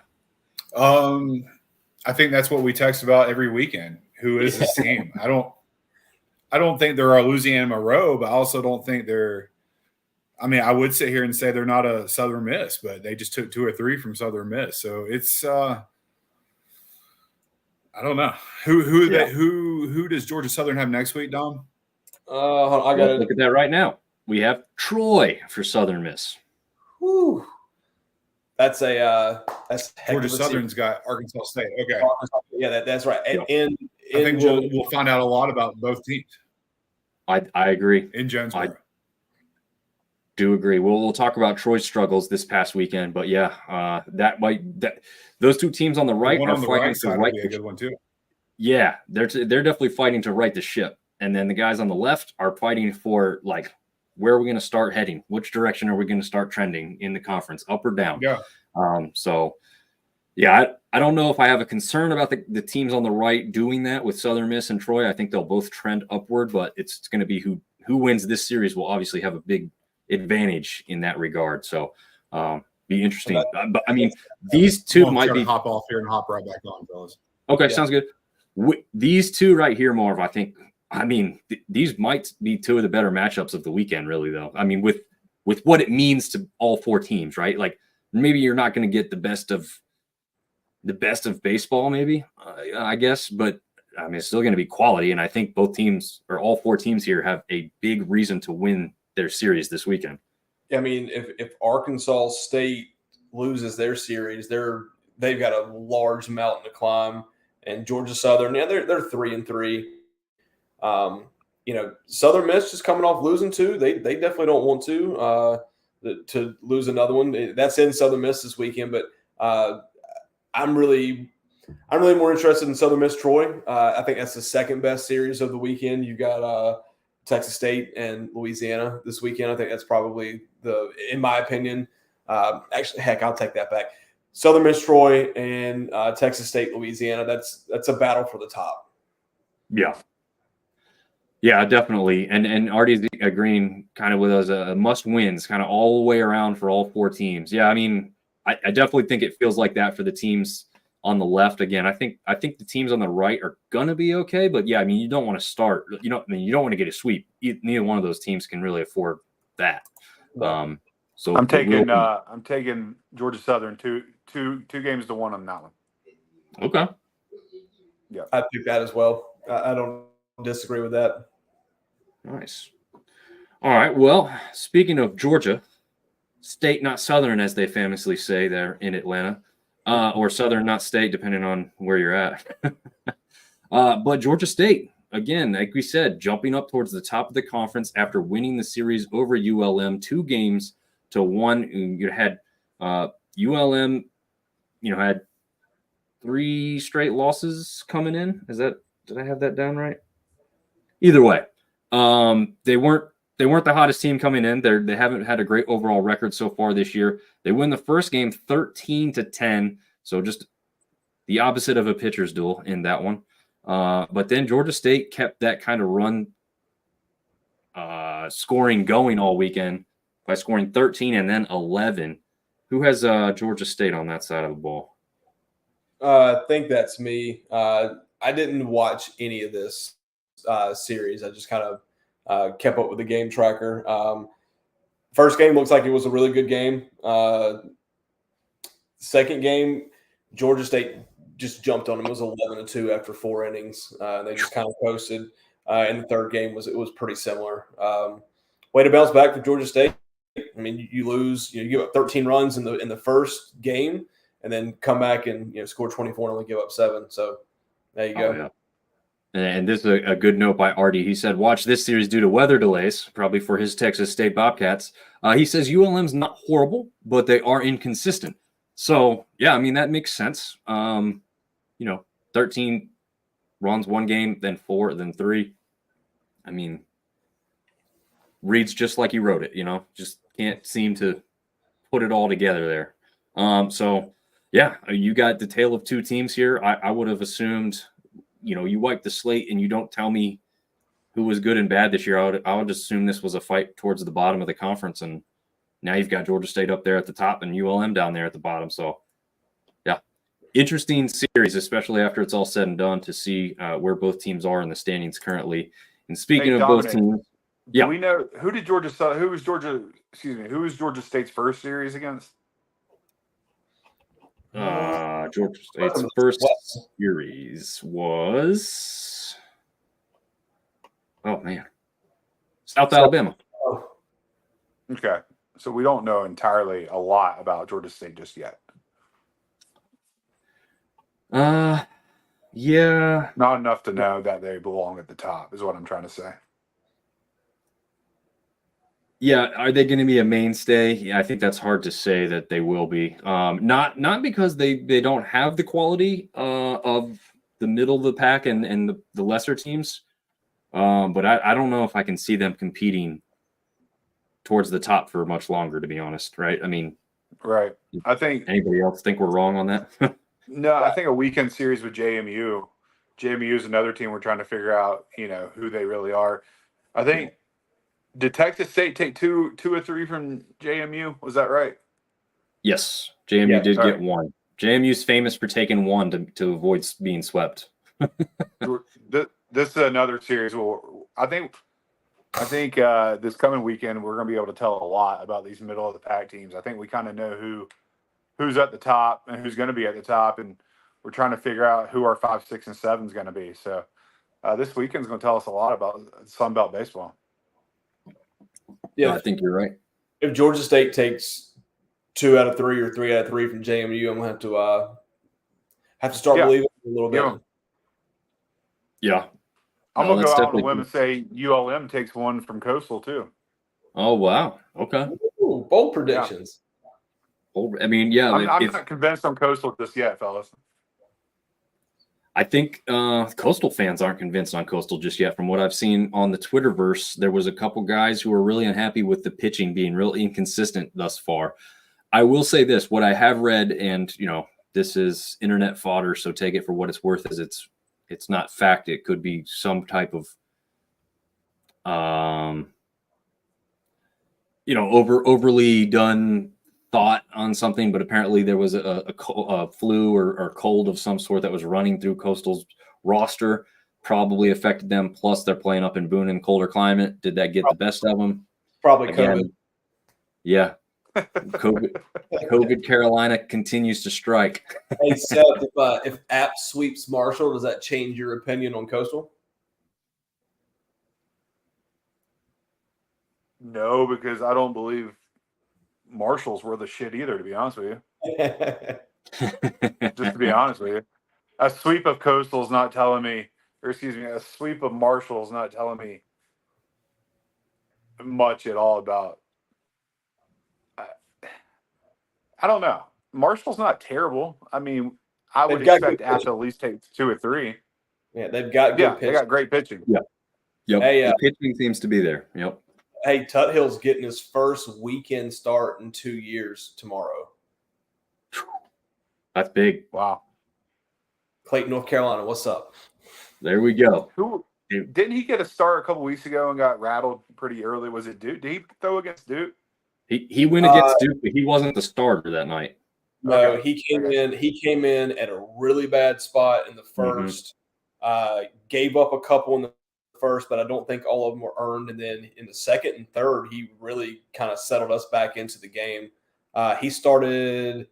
Speaker 3: I think that's what we text about every weekend. Who is this team? I don't think they're a Louisiana Monroe, but I also don't think they're – I would sit here and say they're not a Southern Miss, but they just took 2 or 3 from Southern Miss. So it's I don't know. Who does Georgia Southern have next week, Dom?
Speaker 2: I got to
Speaker 1: look at that right now. We have Troy for Southern Miss.
Speaker 2: Whew. That's
Speaker 3: Georgia Southern's got Arkansas State. Okay.
Speaker 2: Yeah, that's right.
Speaker 3: I think we'll find out a lot about both teams.
Speaker 1: I agree.
Speaker 3: In Jonesboro.
Speaker 1: Do agree. We'll talk about Troy's struggles this past weekend, but those 2 teams on the right are fighting to right the
Speaker 3: good one too.
Speaker 1: Yeah, they're definitely fighting to right the ship, and then the guys on the left are fighting for where are we going to start heading? Which direction are we going to start trending in the conference, up or down?
Speaker 3: Yeah.
Speaker 1: I don't know if I have a concern about the teams on the right doing that with Southern Miss and Troy. I think they'll both trend upward, but it's going to be who wins this series will obviously have a big advantage in that regard. So be interesting. But these 2 might be
Speaker 3: hop off here and hop right back on, fellas.
Speaker 1: Okay, sounds good. These 2 right here, Marv, I think I mean, these might be two of the better matchups of the weekend, really, though. I mean, with what it means to all four teams, right? Like, maybe you're not going to get the best of baseball, maybe, I guess, but I mean, it's still going to be quality. And I think both teams, or all four teams here, have a big reason to win their series this weekend.
Speaker 2: I mean, if Arkansas State loses their series, they've got a large mountain to climb. And Georgia Southern, yeah, they're 3-3. Southern Miss just coming off losing two. They definitely don't want to lose another one. That's in Southern Miss this weekend, but I'm really more interested in Southern Miss Troy. I think that's the second best series of the weekend. You got Texas State and Louisiana this weekend. I think that's probably in my opinion. Actually, heck, I'll take that back. Southern Miss Troy and Texas State Louisiana. That's a battle for the top.
Speaker 1: Yeah, definitely. And Artie's agreeing kind of with us, must wins kind of all the way around for all four teams. Yeah, I mean, I definitely think it feels like that for the teams on the left. Again, I think the teams on the right are gonna be okay, but yeah, I mean, you don't want to start. You don't want to get a sweep. Neither one of those teams can really afford that. So
Speaker 3: I'm taking Georgia Southern two games to 1 on that one.
Speaker 1: Okay.
Speaker 2: Yeah, I think that as well. I don't disagree with that.
Speaker 1: Nice. All right. Well, speaking of Georgia State, not Southern, as they famously say there in Atlanta, or Southern, not State, depending on where you're at. But Georgia State, again, like we said, jumping up towards the top of the conference after winning the series over ULM 2-1. You had ULM, had 3 straight losses coming in. Did I have that down right? Either way, they weren't the hottest team coming in. They haven't had a great overall record so far this year. They win the first game 13-10, so just the opposite of a pitcher's duel in that one. But then Georgia State kept that kind of run scoring going all weekend by scoring 13 and then 11. Who has Georgia State on that side of the ball?
Speaker 2: I think that's me. I didn't watch any of this series. I just kind of kept up with the game tracker. First game looks like it was a really good game. Second game, Georgia State just jumped on them. It was 11-2 after 4 innings. They just kind of coasted. And the third game was pretty similar. Way to bounce back for Georgia State. I mean, you lose, you give up 13 runs in the first game, and then come back and score 24 and only give up 7. So there you go.
Speaker 1: Yeah. And this is a good note by Artie. He said, watch this series due to weather delays, probably for his Texas State Bobcats. He says ULM's not horrible, but they are inconsistent. So, yeah, I mean, that makes sense. 13 runs one game, then 4, then 3. I mean, reads just like he wrote it, just can't seem to put it all together there. So, yeah, you got the tale of two teams here. I would have assumed – you wipe the slate and you don't tell me who was good and bad this year. I would assume this was a fight towards the bottom of the conference, and now you've got Georgia State up there at the top and ULM down there at the bottom. So, yeah, interesting series, especially after it's all said and done, to see where both teams are in the standings currently. And speaking of both teams,
Speaker 3: do we know who was Georgia State's first series against?
Speaker 1: Georgia State's first series was South Alabama.
Speaker 3: Okay, so we don't know entirely a lot about Georgia State just yet.
Speaker 1: Yeah,
Speaker 3: not enough to know that they belong at the top is what I'm trying to say.
Speaker 1: Yeah, are they going to be a mainstay? Yeah, I think that's hard to say that they will be. Not because they don't have the quality of the middle of the pack and the lesser teams, but I don't know if I can see them competing towards the top for much longer, to be honest. Right? I mean,
Speaker 3: right. I think
Speaker 1: anybody else think we're wrong on that?
Speaker 3: No, I think a weekend series with JMU. JMU is another team we're trying to figure out, who they really are. I think. Did Texas State take two or three from JMU? Was that right?
Speaker 1: Yes, JMU did get 1. JMU's famous for taking 1 to avoid being swept.
Speaker 3: this is another series. I think this coming weekend we're going to be able to tell a lot about these middle of the pack teams. I think we kind of know who's at the top and who's going to be at the top, and we're trying to figure out who our 5, 6, and 7 is going to be. So this weekend's going to tell us a lot about Sun Belt baseball.
Speaker 2: Yeah,
Speaker 1: I think you're right.
Speaker 2: If Georgia State takes 2 out of 3 or 3 out of 3 from JMU, I'm going to have to start believing a little bit.
Speaker 1: Yeah.
Speaker 3: I'm going to go out on a limb and say ULM takes 1 from Coastal too.
Speaker 1: Oh, wow. Okay.
Speaker 2: Ooh, bold predictions.
Speaker 1: Yeah. I mean, yeah.
Speaker 3: I'm not convinced on Coastal just yet, fellas.
Speaker 1: I think Coastal fans aren't convinced on Coastal just yet. From what I've seen on the Twitterverse, there was a couple guys who were really unhappy with the pitching being real inconsistent thus far. I will say this, what I have read, and, this is internet fodder, so take it for what it's worth, as it's not fact. It could be some type of, overly done thought on something, but apparently there was a flu or cold of some sort that was running through Coastal's roster, probably affected them. Plus, they're playing up in Boone in colder climate. Did that get the best of them?
Speaker 2: Probably COVID.
Speaker 1: Yeah. COVID Carolina continues to strike.
Speaker 2: Hey, Seth, if App sweeps Marshall, does that change your opinion on Coastal?
Speaker 3: No, because I don't believe Marshall's worth of shit either, to be honest with you. Just to be honest with you. A sweep of Coastal is not telling me, a sweep of Marshall is not telling me much at all about. I don't know. Marshall's not terrible. I mean, I would expect App to at least take 2 or 3.
Speaker 2: Yeah, they've got good pitching.
Speaker 3: They got great pitching.
Speaker 1: Yeah. Yep.
Speaker 2: Hey,
Speaker 1: the pitching seems to be there. Yep.
Speaker 2: Hey, Tuthill's getting his first weekend start in 2 years tomorrow.
Speaker 1: That's big.
Speaker 3: Wow.
Speaker 2: Clayton, North Carolina, what's up?
Speaker 1: There we go.
Speaker 3: Didn't he get a start a couple weeks ago and got rattled pretty early? Was it Duke? Did he throw against Duke?
Speaker 1: He went against Duke, but he wasn't the starter that night.
Speaker 2: No, okay. He came in at a really bad spot in the first. Gave up a couple in the first, but I don't think all of them were earned. And then in the second and third, he really kind of settled us back into the game. He started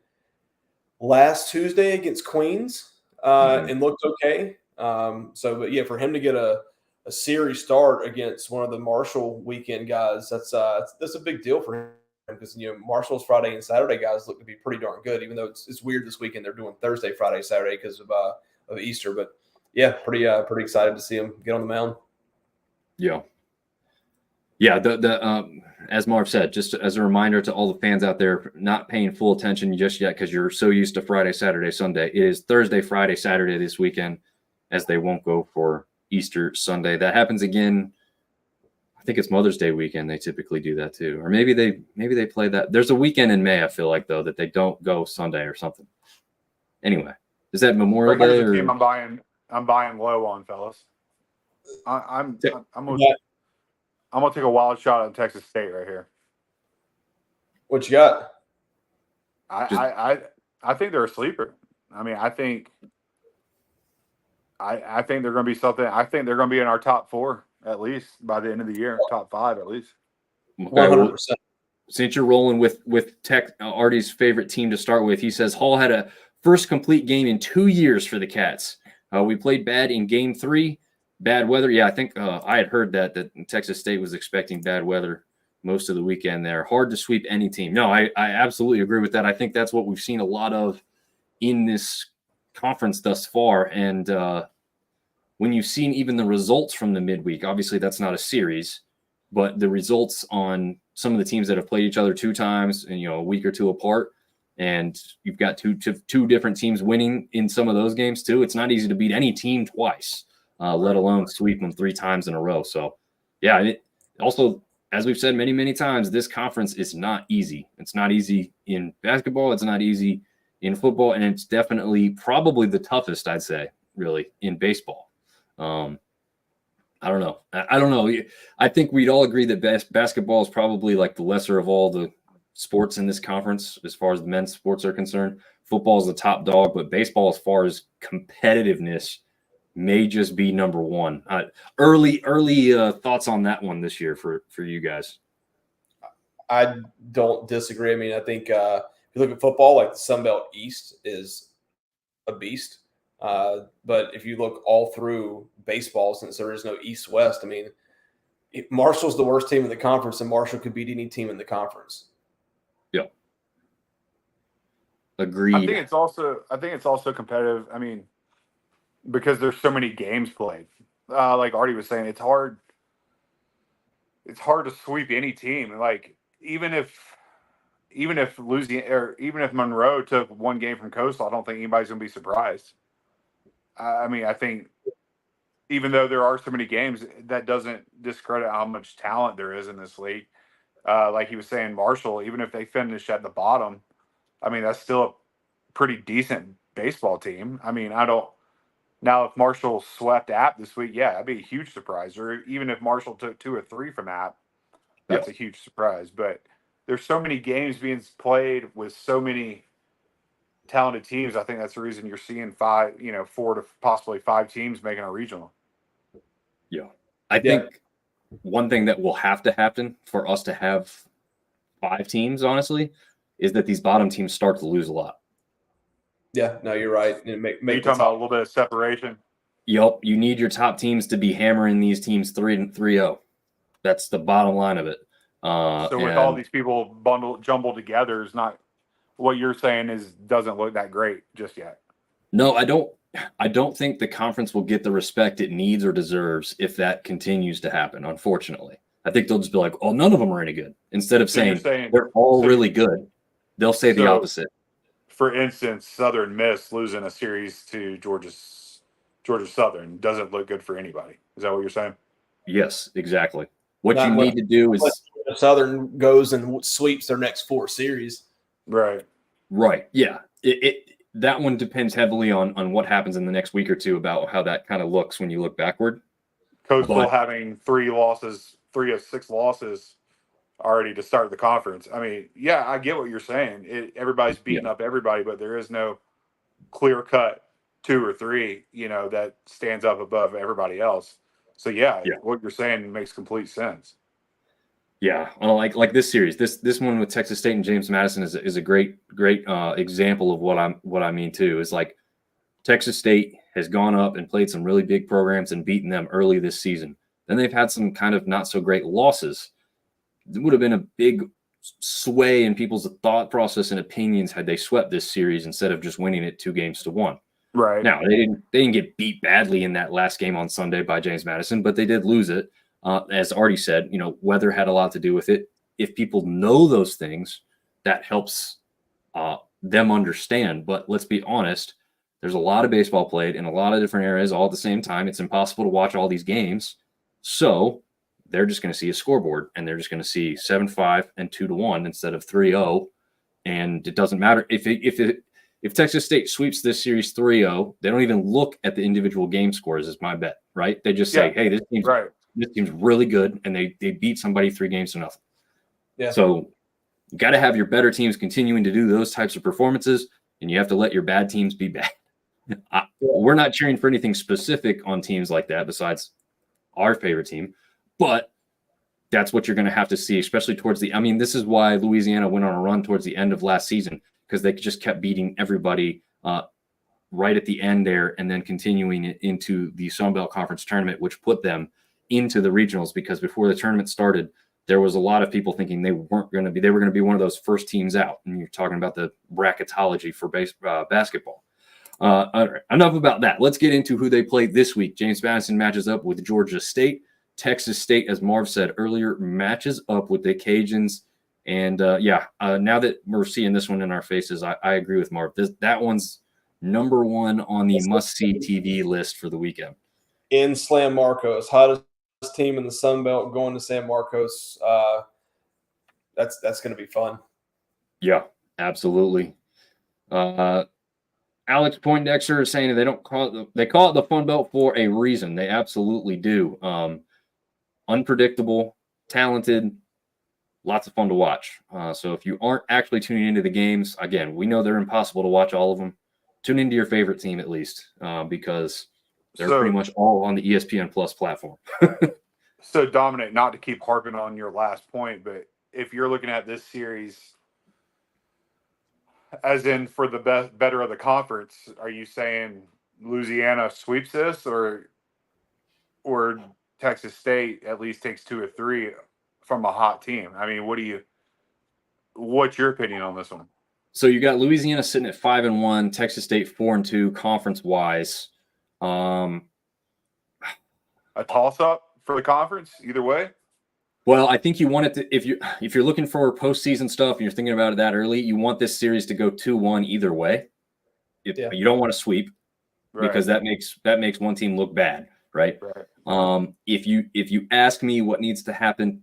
Speaker 2: last Tuesday against Queens and looked okay. But yeah, for him to get a series start against one of the Marshall weekend guys, that's a big deal for him, because Marshall's Friday and Saturday guys look to be pretty darn good, even though it's weird this weekend they're doing Thursday, Friday, Saturday because of Easter. But yeah, pretty excited to see him get on the mound. Yeah.
Speaker 1: As Marv said, just as a reminder to all the fans out there not paying full attention just yet because you're so used to Friday, Saturday, Sunday. It is Thursday, Friday, Saturday this weekend, as they won't go for Easter Sunday. That happens again. I think it's Mother's Day weekend. They typically do that too, or maybe they play that. There's a weekend in May, I feel like, though, that they don't go Sunday or something. Anyway, is that Memorial Day?
Speaker 3: Or... team I'm buying low on, fellas. I'm gonna take a wild shot on Texas State right here.
Speaker 2: What you got?
Speaker 3: I think they're a sleeper. I mean, I think they're going to be something. I think they're going to be in our top 4 at least by the end of the year, top 5 at least.
Speaker 2: 100%.
Speaker 1: Since you're rolling with Tech, Artie's favorite team to start with, he says Hall had a first complete game in 2 years for the Cats. We played bad in Game 3. Bad weather. Yeah, I think I had heard that Texas State was expecting bad weather most of the weekend there. Hard to sweep any team. No, I absolutely agree with that. I think that's what we've seen a lot of in this conference thus far. And when you've seen even the results from the midweek, obviously that's not a series, but the results on some of the teams that have played each other 2 times and, a week or 2 apart, and you've got two different teams winning in some of those games too. It's not easy to beat any team twice. Let alone sweep them 3 times in a row. So, yeah, also, as we've said many, many times, this conference is not easy. It's not easy in basketball. It's not easy in football. And it's definitely probably the toughest, I'd say, really, in baseball. I don't know. I think we'd all agree that basketball is probably like the lesser of all the sports in this conference as far as the men's sports are concerned. Football is the top dog, but baseball, as far as competitiveness, may just be number one. Early thoughts on that one this year for you guys.
Speaker 2: I don't disagree. I mean, I think if you look at football, like the Sun Belt East is a beast. But if you look all through baseball, since there is no East-West, I mean, Marshall's the worst team in the conference, and Marshall could beat any team in the conference.
Speaker 1: Yeah. Agreed.
Speaker 3: I think it's also competitive. I mean, because there's so many games played. Like Artie was saying, it's hard to sweep any team. Like even if Louisiana or even if Monroe took one game from Coastal, I don't think anybody's going to be surprised. I mean, I think even though there are so many games, that doesn't discredit how much talent there is in this league. Like he was saying, Marshall, even if they finish at the bottom, I mean, that's still a pretty decent baseball team. I mean, now if Marshall swept App this week, yeah, that'd be a huge surprise. Or even if Marshall took 2 or 3 from App, that's a huge surprise. But there's so many games being played with so many talented teams. I think that's the reason you're seeing 4 to possibly 5 teams making a regional.
Speaker 1: Yeah. I think one thing that will have to happen for us to have 5 teams, honestly, is that these bottom teams start to lose a lot.
Speaker 2: Yeah, no, you're right.
Speaker 3: You're talking about a little bit of separation.
Speaker 1: Yep. You need your top teams to be hammering these teams 3-0. That's the bottom line of it.
Speaker 3: So with all these people jumbled together, is not what you're saying doesn't look that great just yet.
Speaker 1: No, I don't think the conference will get the respect it needs or deserves if that continues to happen, unfortunately. I think they'll just be like, oh, none of them are any good. Instead of saying they're all really good, they'll say the opposite.
Speaker 3: For instance, Southern Miss losing a series to Georgia Southern doesn't look good for anybody. Is that what you're saying?
Speaker 1: Yes, exactly. What you need to do is
Speaker 2: Southern goes and sweeps their next 4 series.
Speaker 3: Right.
Speaker 1: Yeah. That one depends heavily on what happens in the next week or two about how that kind of looks when you look backward.
Speaker 3: Coastal having 3 of 6 losses already to start the conference. I mean, yeah, I get what you're saying. Everybody's beating up everybody, but there is no clear cut 2 or 3, that stands up above everybody else. So what you're saying makes complete sense.
Speaker 1: Yeah, like this series, this one with Texas State and James Madison is a great example of what I mean too. Is like Texas State has gone up and played some really big programs and beaten them early this season. Then they've had some kind of not so great losses. It would have been a big sway in people's thought process and opinions had they swept this series instead of just winning it 2-1.
Speaker 3: Right.
Speaker 1: Now they didn't get beat badly in that last game on Sunday by James Madison, but they did lose it. As Artie said, weather had a lot to do with it. If people know those things, that helps them understand. But let's be honest, there's a lot of baseball played in a lot of different areas all at the same time. It's impossible to watch all these games. So they're just going to see a scoreboard, and they're just going to see 7-5 and 2-1 instead of 3-0. And it doesn't matter if Texas State sweeps this series 3-0, they don't even look at the individual game scores, is my bet, right? They just say, hey, this team's really good, and they beat somebody 3-0. Yeah. So you got to have your better teams continuing to do those types of performances, and you have to let your bad teams be bad. We're not cheering for anything specific on teams like that besides our favorite team, but that's what you're going to have to see, especially towards this is why Louisiana went on a run towards the end of last season, because they just kept beating everybody right at the end there and then continuing it into the Sun Belt Conference tournament, which put them into the regionals, because before the tournament started, there was a lot of people thinking they were going to be one of those first teams out. And you're talking about the bracketology for basketball. All right, enough about that. Let's get into who they played this week. James Madison matches up with Georgia State. Texas State, as Marv said earlier, matches up with the Cajuns. And now that we're seeing this one in our faces, I agree with Marv. That one's number 1 on the must-see TV list for the weekend.
Speaker 2: In San Marcos, hottest team in the Sun Belt going to San Marcos. That's going to be fun.
Speaker 1: Yeah, absolutely. Alex Poindexter is saying that they call it the Fun Belt for a reason. They absolutely do. Unpredictable, talented, lots of fun to watch. So if you aren't actually tuning into the games, again, we know they're impossible to watch all of them. Tune into your favorite team at least, because They're pretty much all on the ESPN Plus platform.
Speaker 4: So, Dominic, not to keep harping on your last point, but if you're looking at this series, as in for the better of the conference, are you saying Louisiana sweeps this, or Texas State at least takes 2 or 3 from a hot team? I mean, what's your opinion on this one?
Speaker 1: So you got Louisiana sitting at 5-1, Texas State 4-2, conference wise.
Speaker 4: A toss up for the conference, either way.
Speaker 1: Well, I think you want it to, if you're looking for postseason stuff and you're thinking about it that early, you want this series to go 2-1 either way. You don't want to sweep, right, because that makes one team look bad, right? If you ask me what needs to happen,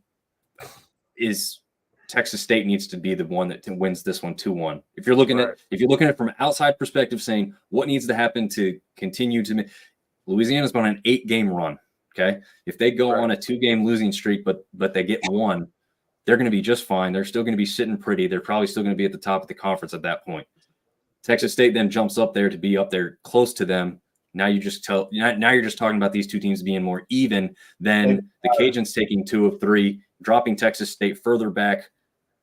Speaker 1: is Texas State needs to be the one that wins this one 2-1. If you're looking at it from an outside perspective, saying what needs to happen to continue to, Louisiana's been on an 8-game run. Okay, if they go on a 2-game losing streak, but they get one, they're going to be just fine. They're still going to be sitting pretty. They're probably still going to be at the top of the conference at that point. Texas State then jumps up there to be up there close to them. Now you're just talking about these two teams being more even than the Cajuns taking 2 of 3, dropping Texas State further back,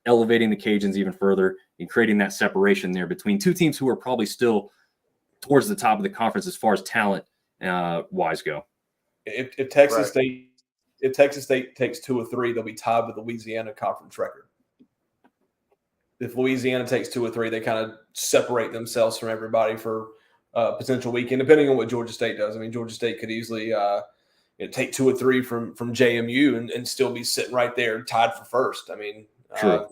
Speaker 1: elevating the Cajuns even further, and creating that separation there between two teams who are probably still towards the top of the conference as far as talent wise go.
Speaker 2: If Texas State takes 2 or 3, they'll be tied with the Louisiana conference record. If Louisiana takes 2 or 3, they kind of separate themselves from everybody for potential weekend, depending on what Georgia State does. I mean, Georgia State could easily take 2 or 3 from JMU and still be sitting right there tied for first. I mean,
Speaker 1: true.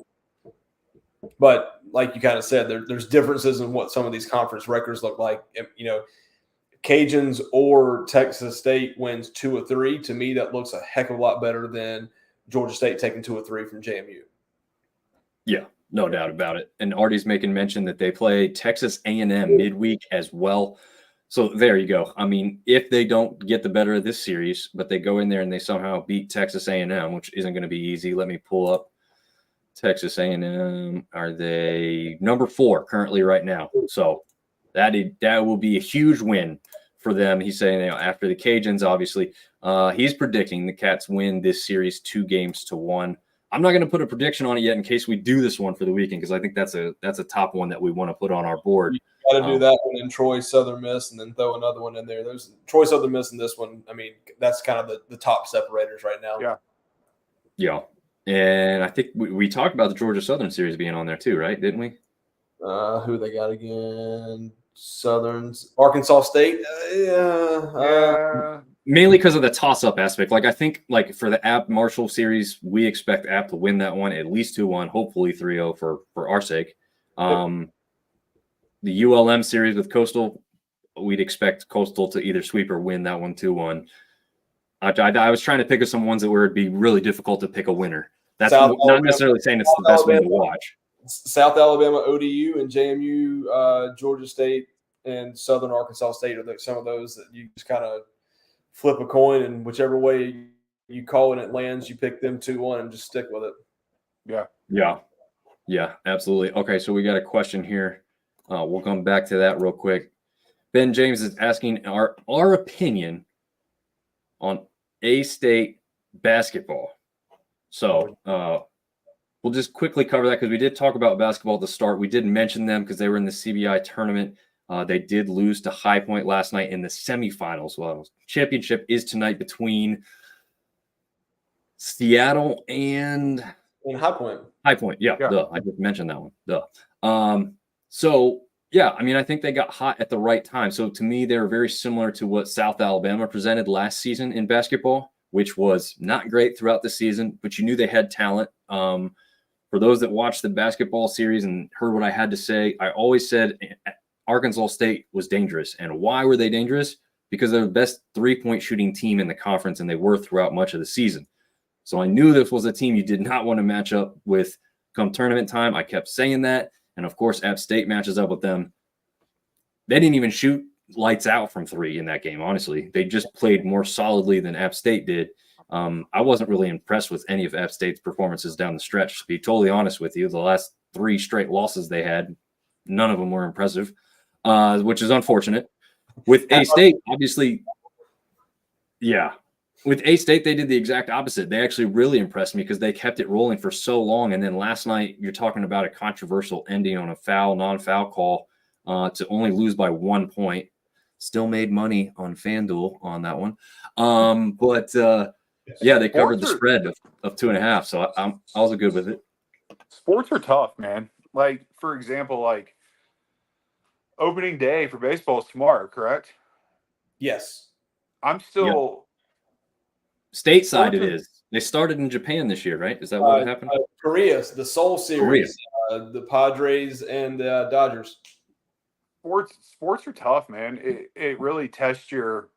Speaker 2: But like you kind of said, there's differences in what some of these conference records look like. You know, Cajuns or Texas State wins 2 or 3. To me, that looks a heck of a lot better than Georgia State taking 2 or 3 from JMU.
Speaker 1: Yeah, no doubt about it. And Artie's making mention that they play Texas A&M midweek as well. So there you go. I mean, if they don't get the better of this series, but they go in there and they somehow beat Texas A&M, which isn't going to be easy. Let me pull up Texas A&M. Are they number 4 currently right now? So that will be a huge win for them. He's saying, after the Cajuns, obviously, he's predicting the Cats win this series 2-1. I'm not going to put a prediction on it yet in case we do this one for the weekend, because I think that's a top one that we want to put on our board.
Speaker 2: You got to do that one in Troy Southern Miss, and then throw another one in there. There's Troy Southern Miss and this one. I mean, that's kind of the top separators right now.
Speaker 1: Yeah. And I think we talked about the Georgia Southern series being on there too, right? Didn't we?
Speaker 2: Who they got again? Southerns, Arkansas State.
Speaker 1: Mainly because of the toss-up aspect. Like, I think, like, for the App Marshall series, we expect App to win that one at least 2-1, hopefully 3-0 for our sake. The ULM series with Coastal, we'd expect Coastal to either sweep or win that one 2-1. I was trying to pick some ones that would be really difficult to pick a winner. That's not necessarily saying it's the best one to watch.
Speaker 2: South Alabama, ODU, and JMU, Georgia State, and Southern Arkansas State are some of those that you just kind of flip a coin, and whichever way you call it lands, you pick them 2-1 and just stick with it.
Speaker 1: Yeah, absolutely. Okay, so we got a question here. We'll come back to that real quick. Ben James is asking our opinion on A-State basketball. So we'll just quickly cover that because we did talk about basketball at the start. We did mention them because they were in the CBI tournament. They did lose to High Point last night in the semifinals. Well, championship is tonight between Seattle and
Speaker 2: High Point.
Speaker 1: High Point, yeah. I just mentioned that one. So, yeah, I mean, I think they got hot at the right time. So, to me, they're very similar to what South Alabama presented last season in basketball, which was not great throughout the season, but you knew they had talent. For those that watched the basketball series and heard what I had to say, I always said Arkansas State was dangerous. And why were they dangerous? Because they're the best three-point shooting team in the conference, and they were throughout much of the season. So I knew this was a team you did not want to match up with come tournament time. I kept saying that. And, of course, App State matches up with them. They didn't even shoot lights out from 3 in that game, honestly. They just played more solidly than App State did. I wasn't really impressed with any of App State's performances down the stretch, to be totally honest with you. The last 3 straight losses they had, none of them were impressive, which is unfortunate. With A-State, obviously, Yeah. With A-State, they did the exact opposite. They actually really impressed me because they kept it rolling for so long. And then last night, you're talking about a controversial ending on a non-foul call to only lose by 1 point. Still made money on FanDuel on that one. Yeah, they covered the spread of 2.5. So I was good with it.
Speaker 4: Sports are tough, man. Like, for example, like opening day for baseball is tomorrow, correct?
Speaker 2: Yes.
Speaker 4: I'm still
Speaker 1: stateside. It is. They started in Japan this year, right? Is that what happened?
Speaker 2: Korea, the Seoul series, the Padres and the Dodgers.
Speaker 4: Sports are tough, man. It really tests your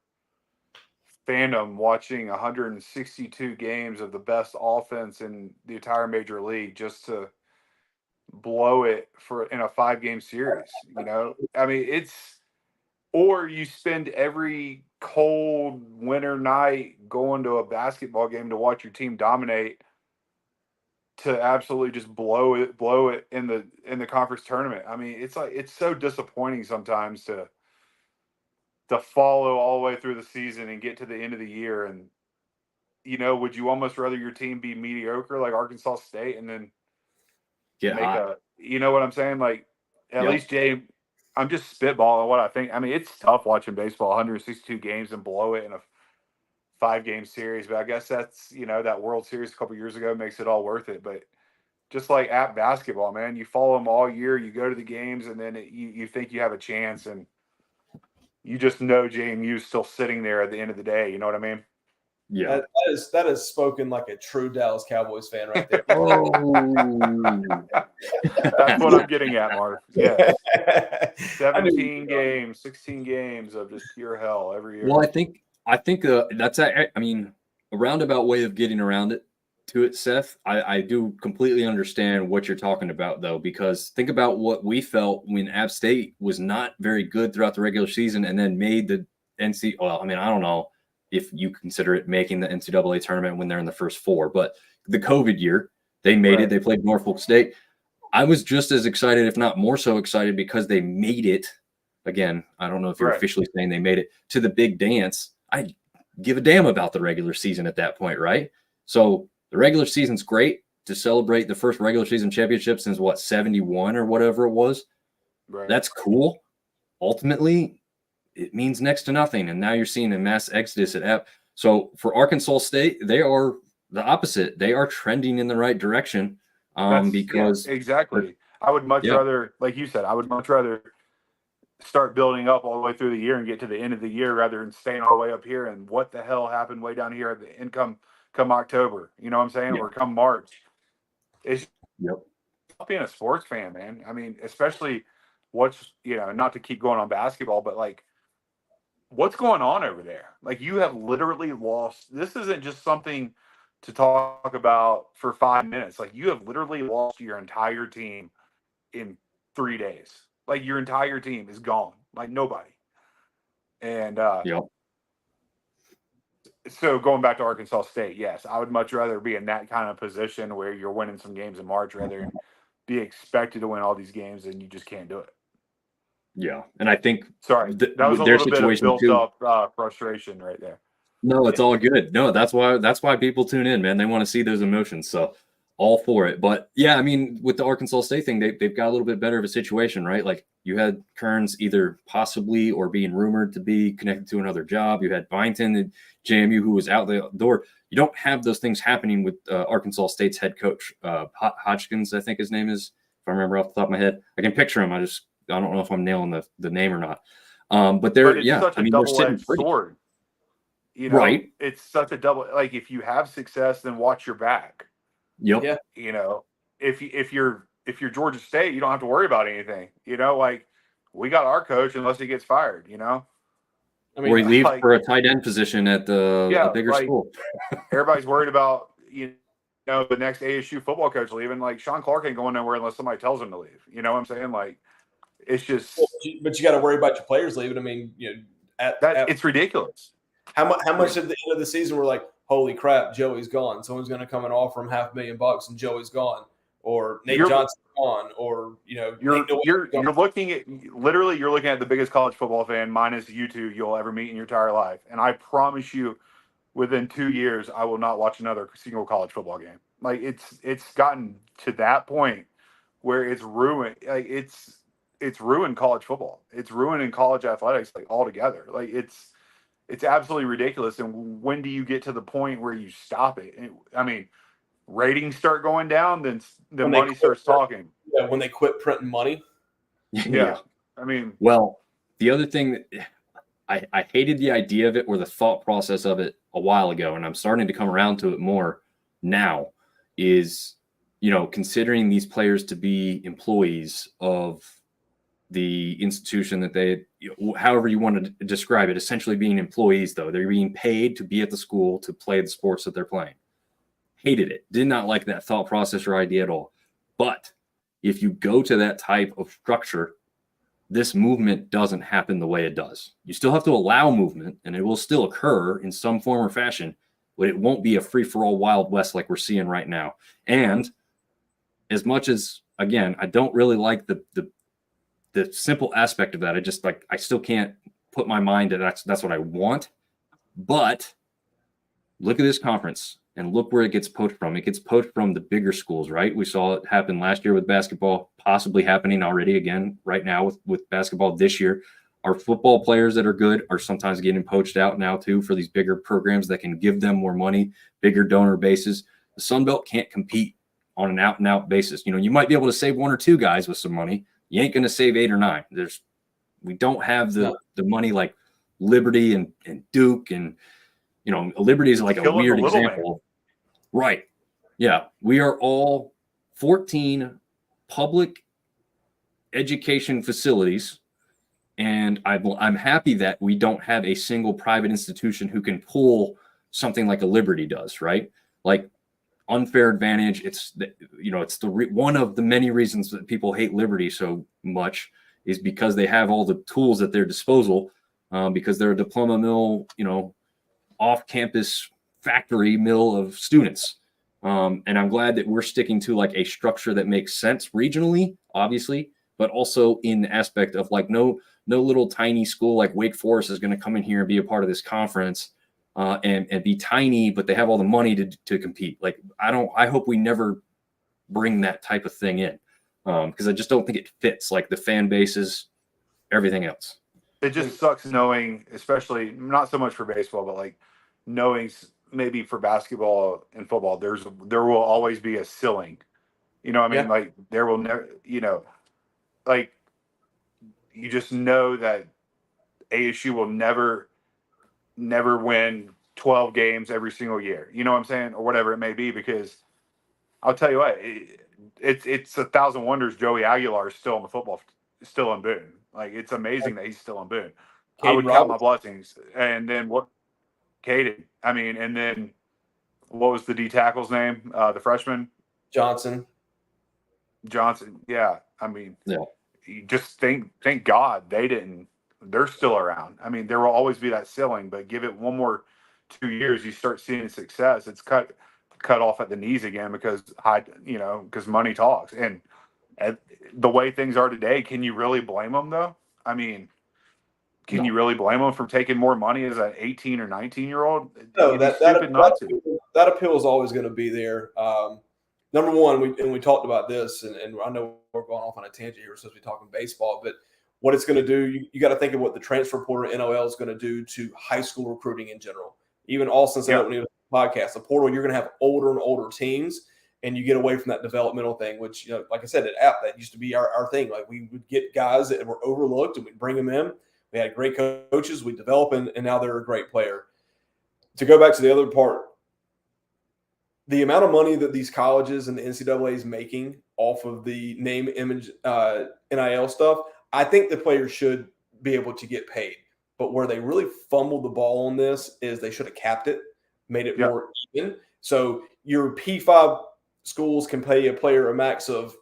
Speaker 4: fandom watching 162 games of the best offense in the entire major league just to blow it in a 5-game series. You know, I mean, or you spend every cold winter night going to a basketball game to watch your team dominate to absolutely just blow it in the conference tournament. I mean, it's so disappointing sometimes to follow all the way through the season and get to the end of the year. And, you know, would you almost rather your team be mediocre like Arkansas State and then you know what I'm saying? Like, at least, Jay, I'm just spitballing what I think. I mean, it's tough watching baseball, 162 games and blow it in a 5-game series. But I guess that's, you know, that World Series a couple years ago makes it all worth it. But just like at basketball, man, you follow them all year, you go to the games, and then you think you have a chance, and you just know JMU's still sitting there at the end of the day. You know what I mean?
Speaker 1: Yeah.
Speaker 2: That is spoken like a true Dallas Cowboys fan right there.
Speaker 4: That's what I'm getting at, Marv. Yeah. 17 games, 16 games of just pure hell every year.
Speaker 1: Well, I think that's I mean, a roundabout way of getting around it to it, Seth. I do completely understand what you're talking about, though, because think about what we felt when App State was not very good throughout the regular season and then made the NC. Well, I mean, I don't know if you consider it making the NCAA tournament when they're in the first 4, but the COVID year, they made it. They played Norfolk State. I was just as excited, if not more so excited, because they made it. Again, I don't know if you're officially saying they made it to the big dance. I give a damn about the regular season at that point, right? So the regular season's great to celebrate the first regular season championship since 71 or whatever it was.
Speaker 4: Right.
Speaker 1: That's cool. Ultimately, it means next to nothing. And now you're seeing a mass exodus at App. So for Arkansas State, they are the opposite. They are trending in the right direction. Because
Speaker 4: exactly. I would much rather, like you said, I would much rather start building up all the way through the year and get to the end of the year rather than staying all the way up here. And what the hell happened way down here at the end come October? You know what I'm saying? Or come March. It's being a sports fan, man. I mean, especially not to keep going on basketball, but like what's going on over there? Like, you have literally lost. This isn't just something to talk about for 5 minutes. Like, you have literally lost your entire team in 3 days. Like, your entire team is gone. Like, nobody. And so going back to Arkansas State, yes, I would much rather be in that kind of position where you're winning some games in March rather than be expected to win all these games and you just can't do it.
Speaker 1: Yeah, and I think
Speaker 4: that was a little bit of built-up frustration right there.
Speaker 1: No, it's all good. No, that's why people tune in, man. They want to see those emotions, so all for it. But yeah, I mean, with the Arkansas State thing, they've got a little bit better of a situation, right? Like, you had Kearns either possibly or being rumored to be connected to another job. You had Byington at JMU who was out the door. You don't have those things happening with Arkansas State's head coach, Hodgkins, I think his name is, if I remember off the top of my head. I can picture him. I don't know if I'm nailing the name or not. But it's
Speaker 4: such a double-edged sword. You know,
Speaker 1: right?
Speaker 4: It's such a double. Like, if you have success, then watch your back.
Speaker 1: Yep.
Speaker 2: Yeah.
Speaker 4: You know, if you're Georgia State, you don't have to worry about anything. You know, like, we got our coach unless he gets fired. You know,
Speaker 1: I mean, or he leaves for a tight end position at a bigger school.
Speaker 4: Everybody's worried about the next ASU football coach leaving. Like, Sean Clark ain't going nowhere unless somebody tells him to leave. You know what I'm saying? Like, it's just.
Speaker 2: But you got to worry about your players leaving. I mean,
Speaker 4: it's ridiculous.
Speaker 2: How much at the end of the season we're like, holy crap, Joey's gone. Someone's going to come and offer him $500,000 and Joey's gone, or Nate Johnson's gone, or
Speaker 4: you're looking at the biggest college football fan minus you two you'll ever meet in your entire life, and I promise you, within 2 years, I will not watch another single college football game. Like it's gotten to that point where it's ruined. Like it's ruined college football. It's ruining college athletics like altogether. Like it's absolutely ridiculous. And when do you get to the point where you stop it? I mean, ratings start going down, then the money starts talking.
Speaker 2: Yeah, when they quit printing money.
Speaker 4: Yeah. I mean,
Speaker 1: well, the other thing that I hated the idea of it or the thought process of it a while ago, and I'm starting to come around to it more now, is, considering these players to be employees of the institution that they, however you want to describe it, essentially being employees, though. They're being paid to be at the school to play the sports that they're playing. Hated it. Did not like that thought process or idea at all. But if you go to that type of structure, this movement doesn't happen the way it does. You still have to allow movement, and it will still occur in some form or fashion, but it won't be a free-for-all Wild West like we're seeing right now. And as much as, again, I don't really like the simple aspect of that, I still can't put my mind to that's what I want. But look at this conference and look where it gets poached from. It gets poached from the bigger schools, right? We saw it happen last year with basketball, possibly happening already again right now with basketball this year. Our football players that are good are sometimes getting poached out now too for these bigger programs that can give them more money, bigger donor bases. The Sun Belt can't compete on an out-and-out basis. You might be able to save one or two guys with some money. You ain't going to save 8 or 9. We don't have the money like Liberty and Duke, and Liberty is like a weird example. Right. Yeah. We are all 14 public education facilities, and I'm happy that we don't have a single private institution who can pull something like a Liberty does, right? Like unfair advantage. It's one of the many reasons that people hate Liberty so much is because they have all the tools at their disposal, because they're a diploma mill, off-campus factory mill of students. And I'm glad that we're sticking to like a structure that makes sense regionally, obviously, but also in the aspect of like no little tiny school like Wake Forest is going to come in here and be a part of this conference and be tiny, but they have all the money to compete. Like I hope we never bring that type of thing in, because I just don't think it fits like the fan bases, everything else.
Speaker 4: It just sucks knowing, especially not so much for baseball, but like knowing maybe for basketball and football, there will always be a ceiling. You know what I mean?
Speaker 2: Yeah.
Speaker 4: Like there will never, like you just know that ASU will never win 12 games every single year. You know what I'm saying? Or whatever it may be, because I'll tell you what, it's a thousand wonders Joey Aguilar is still still in Boone. Like it's amazing that he's still in Boone. I would count my blessings. And then what? Caden. I mean, and then what was the D tackle's name? The freshman?
Speaker 2: Johnson.
Speaker 4: Yeah. I mean,
Speaker 1: yeah.
Speaker 4: You just thank God they're still around. I mean, there will always be that ceiling, but give it 1 more 2 years, you start seeing success. It's cut off at the knees again because money talks. And the way things are today, can you really blame them though? I mean, can you really blame them for taking more money as an 18 or 19-year-old?
Speaker 2: No, that appeal is always going to be there. Number one, we talked about this, and I know we're going off on a tangent here, we're supposed to be talking baseball, but what it's going to do, you got to think of what the transfer portal NOL is going to do to high school recruiting in general. Even Austin said when he was on the podcast, the portal, you're going to have older and older teams, and you get away from that developmental thing, which, like I said, at App, that used to be our thing. Like we would get guys that were overlooked, and we'd bring them in. We had great coaches, we develop, and now they're a great player. To go back to the other part, the amount of money that these colleges and the NCAA is making off of the name, image, NIL stuff, I think the players should be able to get paid. But where they really fumbled the ball on this is they should have capped it, made it more even. So your P5 schools can pay a player a max of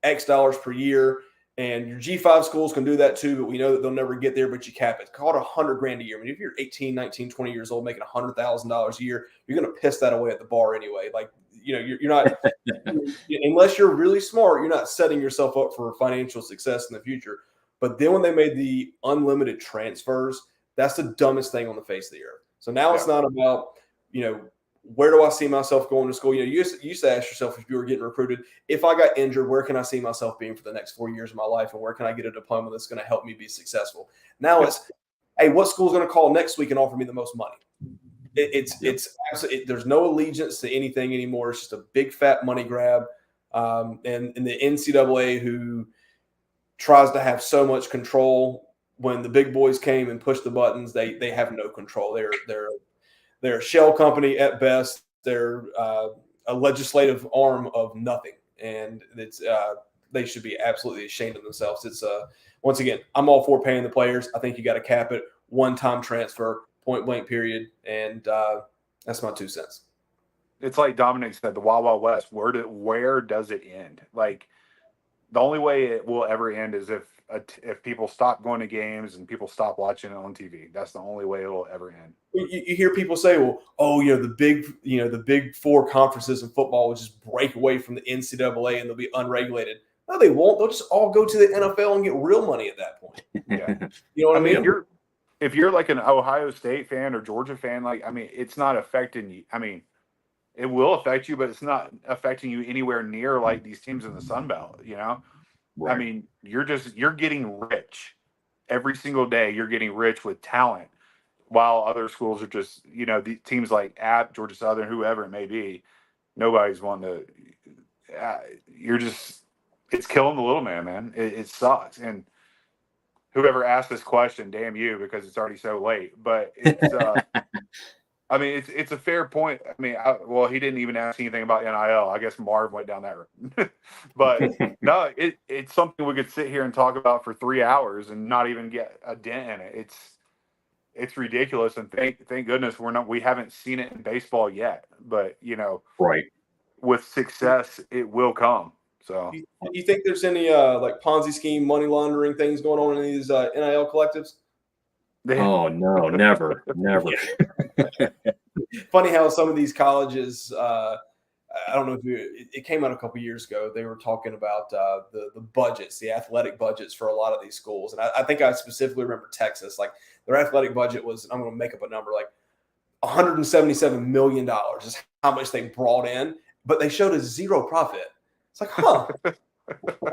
Speaker 2: X dollars per year, and your G5 schools can do that too, but we know that they'll never get there, but you cap it. Call it $100,000 a year. I mean, if you're 18, 19, 20 years old making $100,000 a year, you're going to piss that away at the bar anyway. Like, you're not – unless you're really smart, you're not setting yourself up for financial success in the future. But then when they made the unlimited transfers, that's the dumbest thing on the face of the earth. So now it's not about, where do I see myself going to school? You used to ask yourself, if you were getting recruited, if I got injured, where can I see myself being for the next 4 years of my life, and where can I get a diploma that's going to help me be successful? Now it's, hey, what school's going to call next week and offer me the most money? It's absolutely, there's no allegiance to anything anymore. It's just a big fat money grab. And the NCAA, who tries to have so much control, when the big boys came and pushed the buttons, they have no control. They're a shell company at best. They're a legislative arm of nothing, and it's they should be absolutely ashamed of themselves. It's once again, I'm all for paying the players. I think you got to cap it, one-time transfer, point blank, period, and that's my 2 cents.
Speaker 4: It's like Dominic said, the Wild Wild West. Where does it end? Like, the only way it will ever end is if people stop going to games and people stop watching it on TV. That's the only way it will ever end.
Speaker 2: You hear people say, well, the big four conferences in football will just break away from the NCAA and they'll be unregulated. No, they won't. They'll just all go to the NFL and get real money at that point.
Speaker 4: Yeah.
Speaker 2: You know what I mean?
Speaker 4: If you're like an Ohio State fan or Georgia fan, it's not affecting you. It will affect you, but it's not affecting you anywhere near like these teams in the Sun Belt, Right. You're getting rich every single day. You're getting rich with talent, while other schools are just, the teams like App, Georgia Southern, whoever it may be, nobody's wanting to. It's killing the little man. It sucks. And whoever asked this question, damn you, because it's already so late. But it's. It's a fair point. He didn't even ask anything about NIL. I guess Marv went down that road. But no, it's something we could sit here and talk about for 3 hours and not even get a dent in it. It's ridiculous, and thank goodness we haven't seen it in baseball yet. But
Speaker 1: right, with
Speaker 2: success,
Speaker 4: it will come. So,
Speaker 2: you think there's any like Ponzi scheme, money laundering things going on in these NIL collectives?
Speaker 1: Oh no, never.
Speaker 2: Funny how some of these colleges, I don't know if it came out a couple years ago. They were talking about the budgets, the athletic budgets for a lot of these schools, and I think I specifically remember Texas. Like, their athletic budget was, I'm going to make up a number, like $177 million is how much they brought in, but they showed a zero profit. It's like, where'd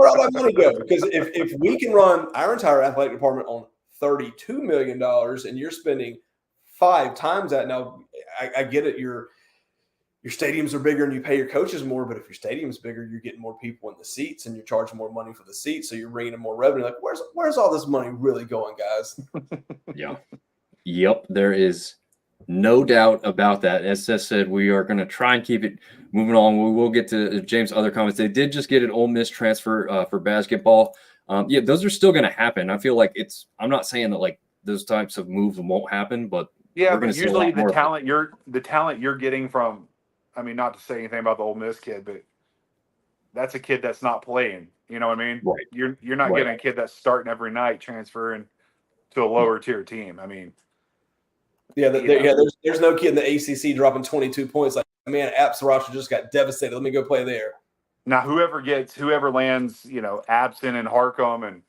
Speaker 2: all that money go? Because if we can run our entire athletic department on $32 million and you're spending 5 times that. Now, I get it. Your stadiums are bigger and you pay your coaches more, but if your stadium's bigger, you're getting more people in the seats and you're charging more money for the seats, so you're bringing in more revenue. Like, where's all this money really going, guys?
Speaker 1: Yeah. Yep. There is no doubt about that. As Seth said, we are going to try and keep it moving on. We will get to James' other comments. They did just get an Ole Miss transfer for basketball. Those are still going to happen. I feel like I'm not saying that like those types of moves won't happen, but
Speaker 4: but usually the talent you're getting from, not to say anything about the Ole Miss kid, but that's a kid that's not playing. You know what I mean?
Speaker 1: Right.
Speaker 4: You're not getting a kid that's starting every night transferring to a lower tier team.
Speaker 2: There's no kid in the ACC dropping 22 points. Like, man, App's roster just got devastated. Let me go play there.
Speaker 4: Now, whoever lands, Abson and Harcum and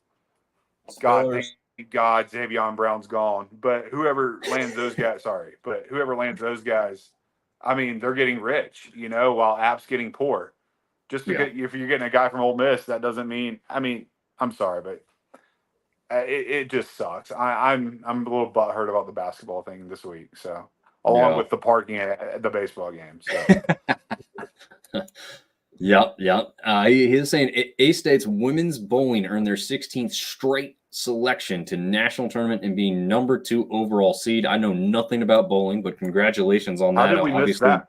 Speaker 4: thank God Xavier Brown's gone. But whoever lands those guys, they're getting rich, while App's getting poor. Just because if you're getting a guy from Ole Miss, that doesn't mean. I'm sorry, but it just sucks. I'm a little butthurt about the basketball thing this week. So, along with the parking at the baseball game. So.
Speaker 1: Yep. He's saying A-State's women's bowling earned their 16th straight selection to national tournament and being number 2 overall seed. I know nothing about bowling, but congratulations on that.
Speaker 4: How did we miss that?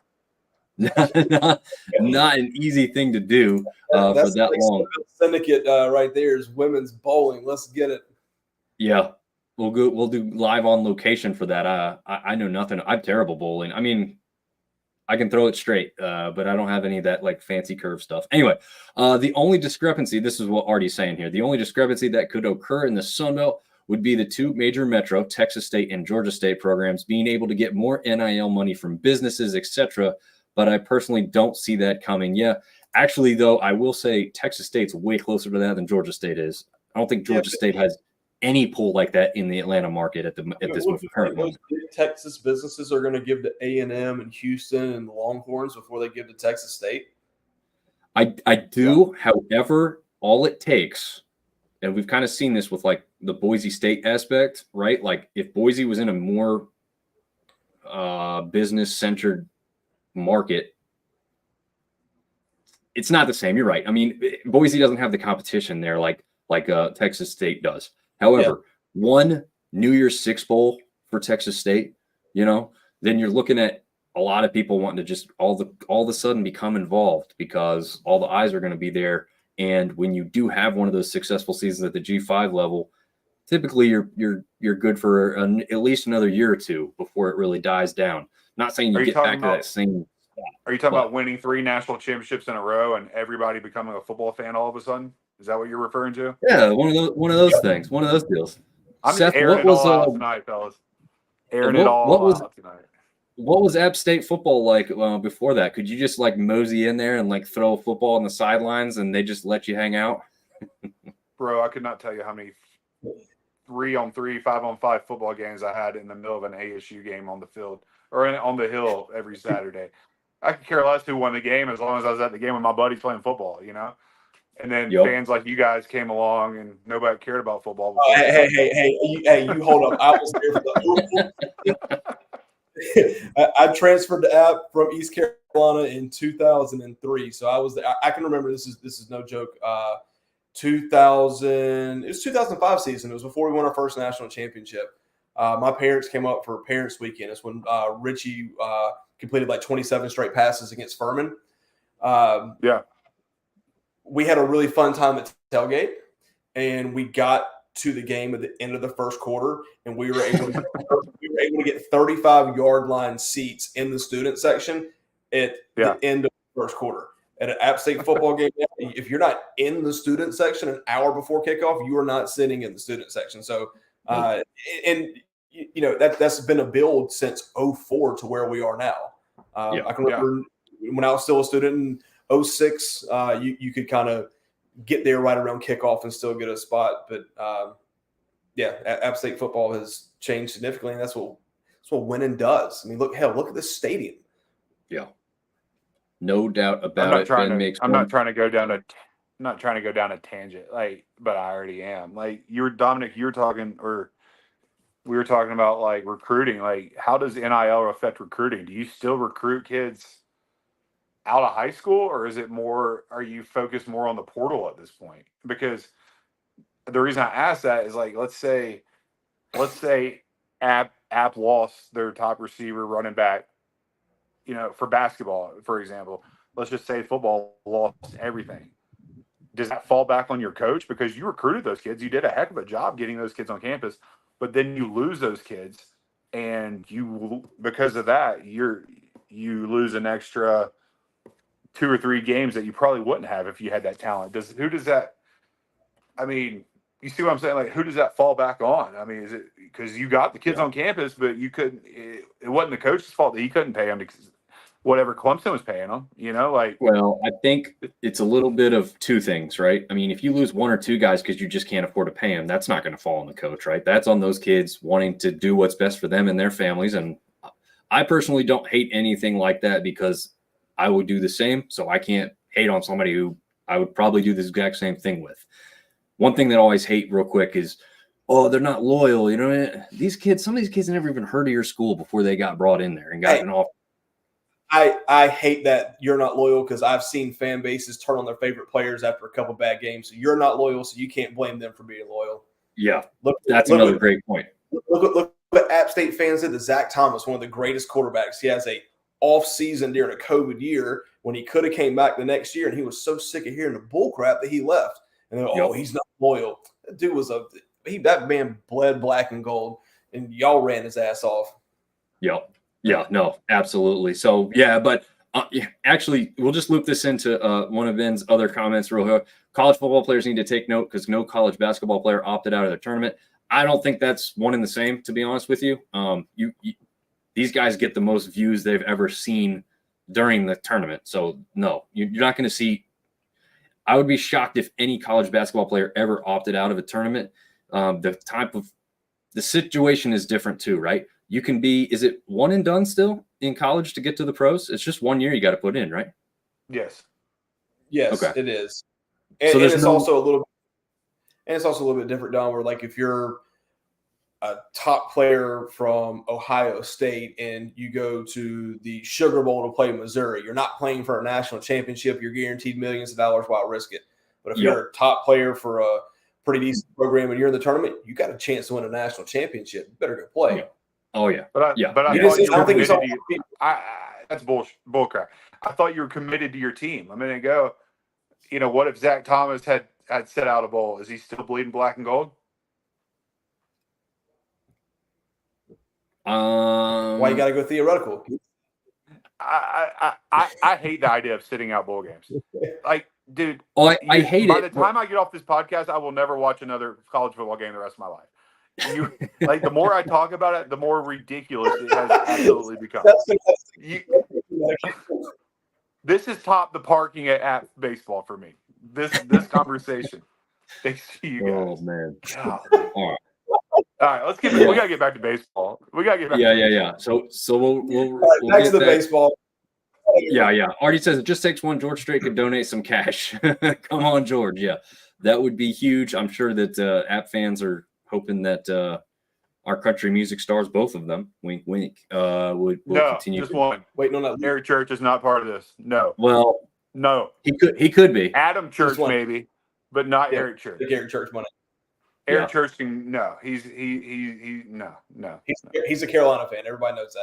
Speaker 1: Not an easy thing to do for that long.
Speaker 2: Syndicate right there is women's bowling. Let's get it.
Speaker 1: Yeah, we'll do live on location for that. I know nothing. I'm terrible bowling. I can throw it straight, but I don't have any of that like fancy curve stuff. Anyway, the only discrepancy, this is what Artie's saying here, the only discrepancy that could occur in the Sun Belt would be the 2 major metro, Texas State and Georgia State programs, being able to get more NIL money from businesses, etc. But I personally don't see that coming. Yeah, actually, though, I will say Texas State's way closer to that than Georgia State is. I don't think Georgia State has any pull like that in the Atlanta market at this current moment.
Speaker 2: Texas businesses are going to give to A&M and Houston and the Longhorns before they give to Texas State.
Speaker 1: I do, however, all it takes, and we've kind of seen this with like the Boise State aspect, right? Like if Boise was in a more business-centered market, it's not the same. You're right. I mean, Boise doesn't have the competition there like Texas State does. However, one New Year's Six Bowl for Texas State, then you're looking at a lot of people wanting to just all of a sudden become involved because all the eyes are going to be there. And when you do have one of those successful seasons at the G5 level, typically you're good for at least another year or two before it really dies down. Not saying you get back to that same spot.
Speaker 4: Are you talking about winning 3 national championships in a row and everybody becoming a football fan all of a sudden? Is that what you're referring to?
Speaker 1: Yeah, one of those things, one of those deals.
Speaker 4: I'm
Speaker 1: Seth,
Speaker 4: just airing it all out tonight, fellas. Airing it all out tonight.
Speaker 1: What was App State football like before that? Could you just like mosey in there and like throw a football on the sidelines and they just let you hang out?
Speaker 4: Bro, I could not tell you how many 3-on-3, 5-on-5 football games I had in the middle of an ASU game on the field or on the hill every Saturday. I could care less who won the game as long as I was at the game with my buddies playing football, And then fans like you guys came along and nobody cared about football.
Speaker 2: Hey, you hold up. I was there for the I transferred to App from East Carolina in 2003. So I was there. I can remember this is no joke. It was 2005 season. It was before we won our first national championship. My parents came up for Parents Weekend. It's when Richie completed like 27 straight passes against Furman. We had a really fun time at tailgate, and we got to the game at the end of the first quarter, and we were able to get 35-yard line seats in the student section at the end of the first quarter. At an App State football game, if you're not in the student section an hour before kickoff, you are not sitting in the student section. So, that's been a build since 2004 to where we are now. I can remember when I was still a student in 2006, you could kind of get there right around kickoff and still get a spot. But App State football has changed significantly, and that's what winning does. I mean, look at this stadium.
Speaker 1: Yeah, no doubt about it.
Speaker 4: I'm not trying to go down a tangent, but I already am. Like Dominic, we were talking about like recruiting. Like, how does NIL affect recruiting? Do you still recruit kids out of high school, or is it more? Are you focused more on the portal at this point? Because the reason I ask that is like, let's say App lost their top receiver, running back, for basketball, for example. Let's just say football lost everything. Does that fall back on your coach because you recruited those kids? You did a heck of a job getting those kids on campus, but then you lose those kids, and because of that, you lose an extra 2 or 3 games that you probably wouldn't have if you had that talent. You see what I'm saying? Like, who does that fall back on? I mean, is it because you got the kids on campus, but you couldn't? It wasn't the coach's fault that he couldn't pay them because whatever Clemson was paying them.
Speaker 1: Well, I think it's a little bit of two things, right? I mean, if you lose 1 or 2 guys because you just can't afford to pay them, that's not going to fall on the coach, right? That's on those kids wanting to do what's best for them and their families. And I personally don't hate anything like that because I would do the same. So I can't hate on somebody who I would probably do the exact same thing with. One thing that I always hate real quick is, they're not loyal. Some of these kids never even heard of your school before they got brought in there and got an offer.
Speaker 2: I hate that you're not loyal because I've seen fan bases turn on their favorite players after a couple bad games. So you're not loyal, so you can't blame them for being loyal.
Speaker 1: Yeah, that's another great point.
Speaker 2: Look what App State fans did to Zach Thomas, one of the greatest quarterbacks. He has a off season during a COVID year when he could have came back the next year, and he was so sick of hearing the bull crap that he left. And then, he's not loyal. That dude was that man bled black and gold, and y'all ran his ass off.
Speaker 1: Yep. Yeah, no, absolutely. So, but actually, we'll just loop this into one of Ben's other comments real quick. College football players need to take note because no college basketball player opted out of the tournament. I don't think that's one and the same, to be honest with you. These guys get the most views they've ever seen during the tournament. So, no, you're not going to see – I would be shocked if any college basketball player ever opted out of a tournament. The situation is different too, right? You can be, is it one and done still in college to get to the pros? It's just 1 year you got to put in, right?
Speaker 4: Yes.
Speaker 2: Yes,
Speaker 1: Okay.
Speaker 2: it is. And,
Speaker 1: So
Speaker 2: and
Speaker 1: there's
Speaker 2: it's
Speaker 1: no-
Speaker 2: also a little bit different, Don, where like if you're a top player from Ohio State and you go to the Sugar Bowl to play Missouri, you're not playing for a national championship. You're guaranteed millions of dollars while risk it. But if you're a top player for a pretty decent program and you're in the tournament, you got a chance to win a national championship. You better go play.
Speaker 1: Yeah. Oh yeah.
Speaker 4: But I
Speaker 1: Yeah.
Speaker 4: thought
Speaker 2: You
Speaker 4: you
Speaker 2: just- I
Speaker 4: were
Speaker 2: don't think
Speaker 4: committed
Speaker 2: it's
Speaker 4: to that's bullcrap. I thought you were committed to your team a minute ago. You know, what if Zach Thomas had set out a bowl? Is he still bleeding black and gold?
Speaker 2: Why you got to go theoretical?
Speaker 4: I hate the idea of sitting out bowl games. Like, dude,
Speaker 1: I hate
Speaker 4: by
Speaker 1: it.
Speaker 4: the time I get off this podcast, I will never watch another college football game the rest of my life. Like, the more I talk about it, the more ridiculous it has absolutely become. This has topped the parking at baseball for me. This conversation. Thanks to you guys.
Speaker 1: Oh man.
Speaker 4: All right, let's we gotta get back to baseball. We gotta get back.
Speaker 1: Yeah. So we'll
Speaker 2: Back
Speaker 1: get
Speaker 2: to the
Speaker 1: that.
Speaker 2: baseball.
Speaker 1: Yeah. Artie says it just takes one. George Strait could donate some cash. Come on, George. Yeah, that would be huge. I'm sure that App fans are hoping that our country music stars, both of them, wink, wink, would continue.
Speaker 4: Just one.
Speaker 2: Waiting on that.
Speaker 4: Eric Church is not part of this. No.
Speaker 1: Well,
Speaker 4: no.
Speaker 1: He could be.
Speaker 4: Adam Church maybe, but not Eric Church.
Speaker 2: Eric Church money.
Speaker 4: Eric Church can no. He's no.
Speaker 2: He's a Carolina fan. Everybody knows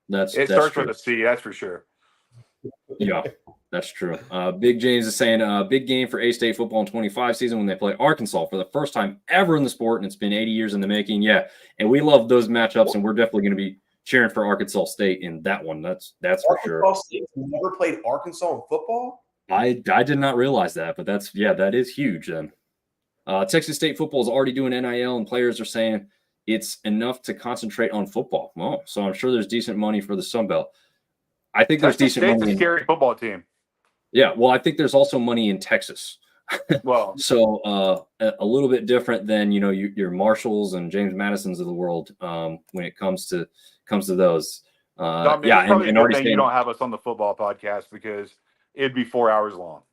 Speaker 2: that.
Speaker 4: It starts with a C. That's for sure.
Speaker 1: Yeah, that's true. Big James is saying big game for A-State football in 25 season when they play Arkansas for the first time ever in the sport, and it's been 80 years in the making. Yeah, and we love those matchups, and we're definitely going to be cheering for Arkansas State in that one. That's for sure.
Speaker 2: Arkansas State never played Arkansas in football?
Speaker 1: I did not realize that, but that is huge then. Texas State football is already doing NIL, and players are saying it's enough to concentrate on football. Well, so I'm sure there's decent money for the Sun Belt. I think there's decent money.
Speaker 4: It's a scary football team.
Speaker 1: Yeah, well, I think there's also money in Texas.
Speaker 4: Well,
Speaker 1: so a little bit different than your Marshalls and James Madisons of the world when it comes to those.
Speaker 4: And already saying you don't have us on the football podcast because it'd be 4 hours long.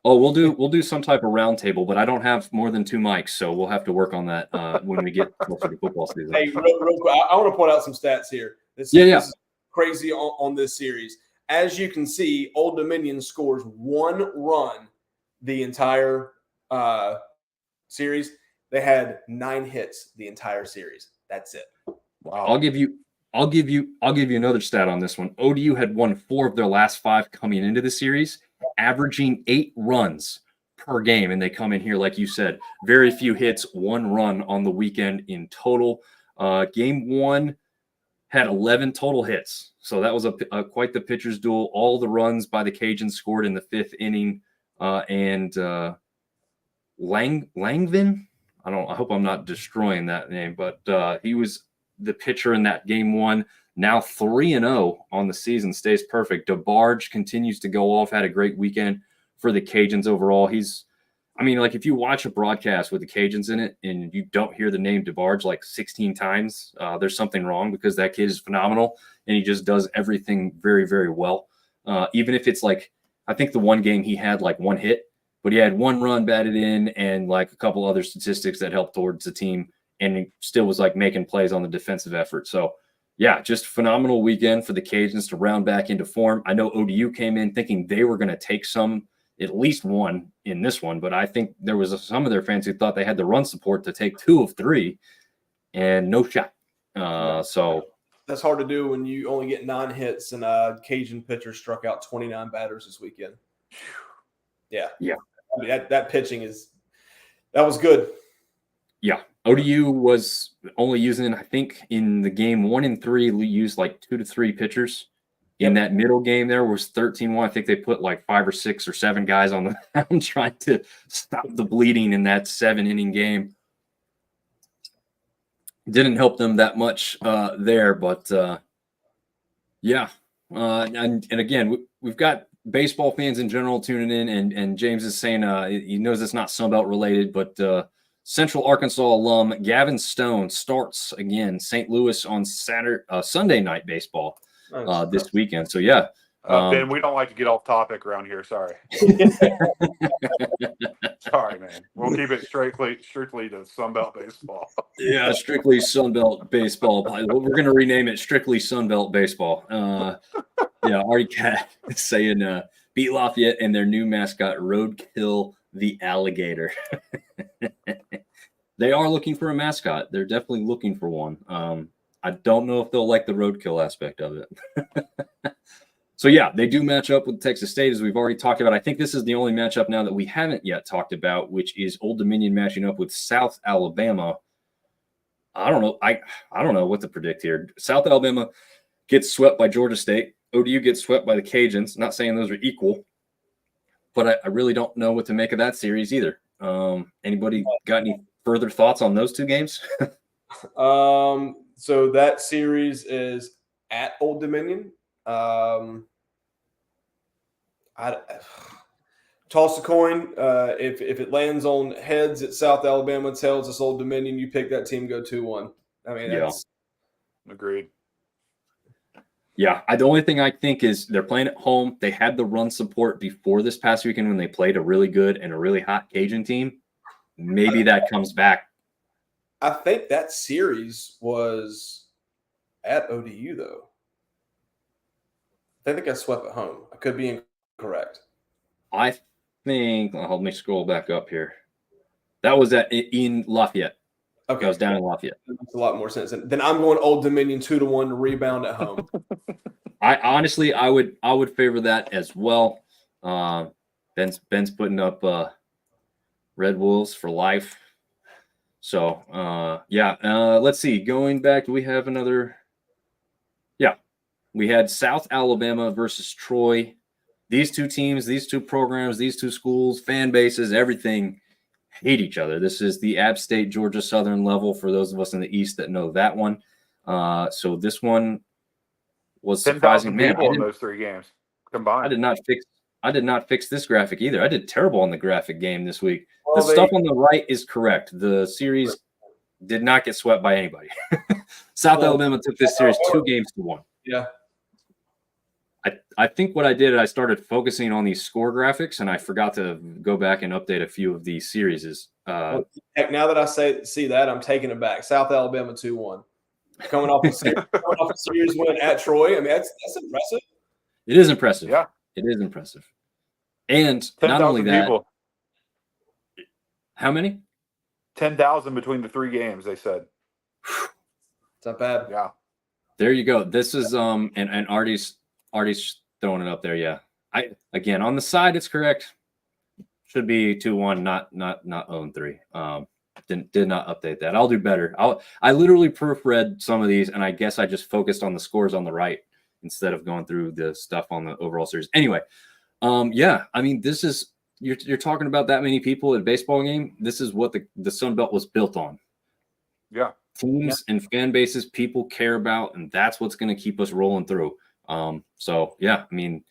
Speaker 1: Oh, we'll do some type of roundtable, but I don't have more than 2 mics, so we'll have to work on that when we get closer to football season.
Speaker 2: Hey, real quick, I want to point out some stats here. This is crazy on this series. As you can see, Old Dominion scores 1 run the entire series. They had 9 hits the entire series. That's it.
Speaker 4: Wow.
Speaker 1: I'll give you another stat on this one. ODU had won 4 of their last 5 coming into the series, averaging 8 runs per game, and they come in here like you said, very few hits, 1 run on the weekend in total. Game 1 had 11 total hits, so that was a quite the pitcher's duel. All the runs by the Cajuns scored in the 5th inning, and Langvin. I hope I'm not destroying that name, but he was the pitcher in that game 1. Now 3-0 on the season, stays perfect. DeBarge continues to go off. Had a great weekend for the Cajuns overall. If you watch a broadcast with the Cajuns in it and you don't hear the name DeBarge like 16 times, there's something wrong because that kid is phenomenal and he just does everything very, very well. Even if it's like, I think the one game he had like 1 hit, but he had 1 run batted in and like a couple other statistics that helped towards the team, and he still was like making plays on the defensive effort. So yeah, just phenomenal weekend for the Cajuns to round back into form. I know ODU came in thinking they were going to take at least 1 in this one, but I think there was some of their fans who thought they had the run support to take 2 of 3 and no shot. So
Speaker 2: that's hard to do when you only get 9 hits and a Cajun pitcher struck out 29 batters this weekend. Yeah. That pitching that was good.
Speaker 1: Yeah. ODU was only using, I think, in the game 1 and 3, we used like 2 to 3 pitchers. In that middle game, there was 13-1. I think they put like 5 or 6 or 7 guys on the mound trying to stop the bleeding in that 7-inning game. Didn't help them that much there, but and again, we've got baseball fans in general tuning in, and James is saying he knows it's not Sunbelt related, but Central Arkansas alum Gavin Stone starts again St. Louis on Sunday night baseball this weekend. So yeah,
Speaker 4: Ben, we don't like to get off topic around here. Sorry. Sorry, man. We'll keep it strictly to Sunbelt baseball.
Speaker 1: Yeah, strictly Sunbelt baseball. We're going to rename it strictly Sunbelt baseball. Yeah, Artie Cat is saying beat Lafayette and their new mascot, Roadkill the Alligator. They are looking for a mascot. They're definitely looking for one. I don't know if they'll like the roadkill aspect of it. So, yeah, they do match up with Texas State, as we've already talked about. I think this is the only matchup now that we haven't yet talked about, which is Old Dominion matching up with South Alabama. I don't know. I don't know what to predict here. South Alabama gets swept by Georgia State. ODU gets swept by the Cajuns. Not saying those are equal, but I really don't know what to make of that series either. Anybody got any further thoughts on those two games?
Speaker 2: So that series is at Old Dominion. I toss a coin. If it lands on heads at South Alabama, tails it's Old Dominion, you pick that team, go 2-1. I mean, that's
Speaker 4: agreed.
Speaker 1: Yeah, the only thing I think is they're playing at home. They had the run support before this past weekend when they played a really good and a really hot Cajun team. Maybe that comes back.
Speaker 2: I think that series was at ODU, though. I think they got swept at home. I could be incorrect.
Speaker 1: I think, let me scroll back up here. That was in Lafayette.
Speaker 2: Okay.
Speaker 1: That was down in Lafayette.
Speaker 2: That makes a lot more sense. Then I'm going Old Dominion 2-1 to rebound at home.
Speaker 1: I honestly would favor that as well. Ben's putting up Red Wolves for life. So let's see. Going back, do we have another? Yeah, we had South Alabama versus Troy. These two teams, these two programs, these two schools, fan bases, everything hate each other. This is the App State, Georgia Southern level for those of us in the East that know that one. So this one was surprising.
Speaker 4: 10,000 people in those three games combined.
Speaker 1: I did not fix this graphic either. I did terrible on the graphic game this week. Well, stuff on the right is correct. The series did not get swept by anybody. South Alabama took this series 2-1.
Speaker 2: Yeah.
Speaker 1: I think what I did, I started focusing on these score graphics, and I forgot to go back and update a few of these series.
Speaker 2: Now that I see that, I'm taking it back. South Alabama 2-1. Coming off a series win at Troy. I mean, that's impressive.
Speaker 1: It is impressive.
Speaker 4: Yeah.
Speaker 1: It is impressive. And
Speaker 4: 10,
Speaker 1: not only that,
Speaker 4: people.
Speaker 1: How many?
Speaker 4: 10,000 between the three games, they said.
Speaker 2: It's not bad.
Speaker 4: Yeah.
Speaker 1: There you go. This is and Artie's throwing it up there. Yeah. Again on the side, it's correct. Should be 2-1, not 0-3. Did not update that. I'll do better. I literally proofread some of these, and I guess I just focused on the scores on the right instead of going through the stuff on the overall series. Anyway, I mean, this is you're talking about that many people at a baseball game. This is what the Sun Belt was built on.
Speaker 4: Yeah.
Speaker 1: Teams and fan bases people care about, and that's what's going to keep us rolling through. So yeah, I mean,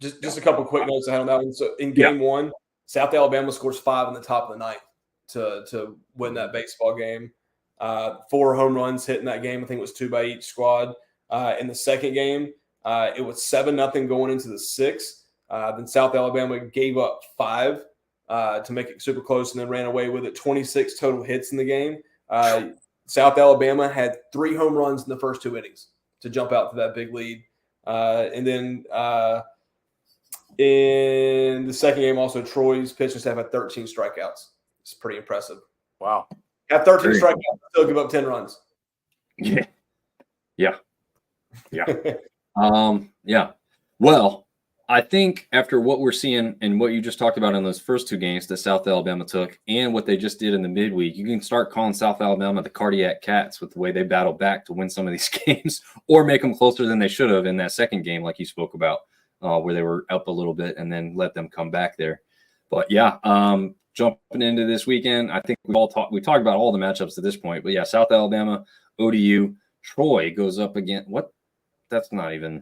Speaker 2: just a couple quick notes I had on that one. So in game one, South Alabama scores 5 in the top of the ninth to win that baseball game. 4 home runs hit in that game. I think it was 2 by each squad. In the second game, it was 7-0 going into the 6th. Then South Alabama gave up 5 to make it super close and then ran away with it. 26 total hits in the game. South Alabama had 3 home runs in the first 2 innings to jump out to that big lead. And then in the second game, also Troy's pitching staff had 13 strikeouts. It's pretty impressive.
Speaker 4: Wow.
Speaker 2: Had 13 strikeouts, still give up 10 runs.
Speaker 1: Yeah. Well, I think after what we're seeing and what you just talked about in those first 2 games that South Alabama took and what they just did in the midweek, you can start calling South Alabama the cardiac cats with the way they battle back to win some of these games or make them closer than they should have in that second game, like you spoke about, where they were up a little bit and then let them come back there. But jumping into this weekend, I think we talked about all the matchups at this point. But yeah, South Alabama, ODU, Troy goes up against what? That's not even.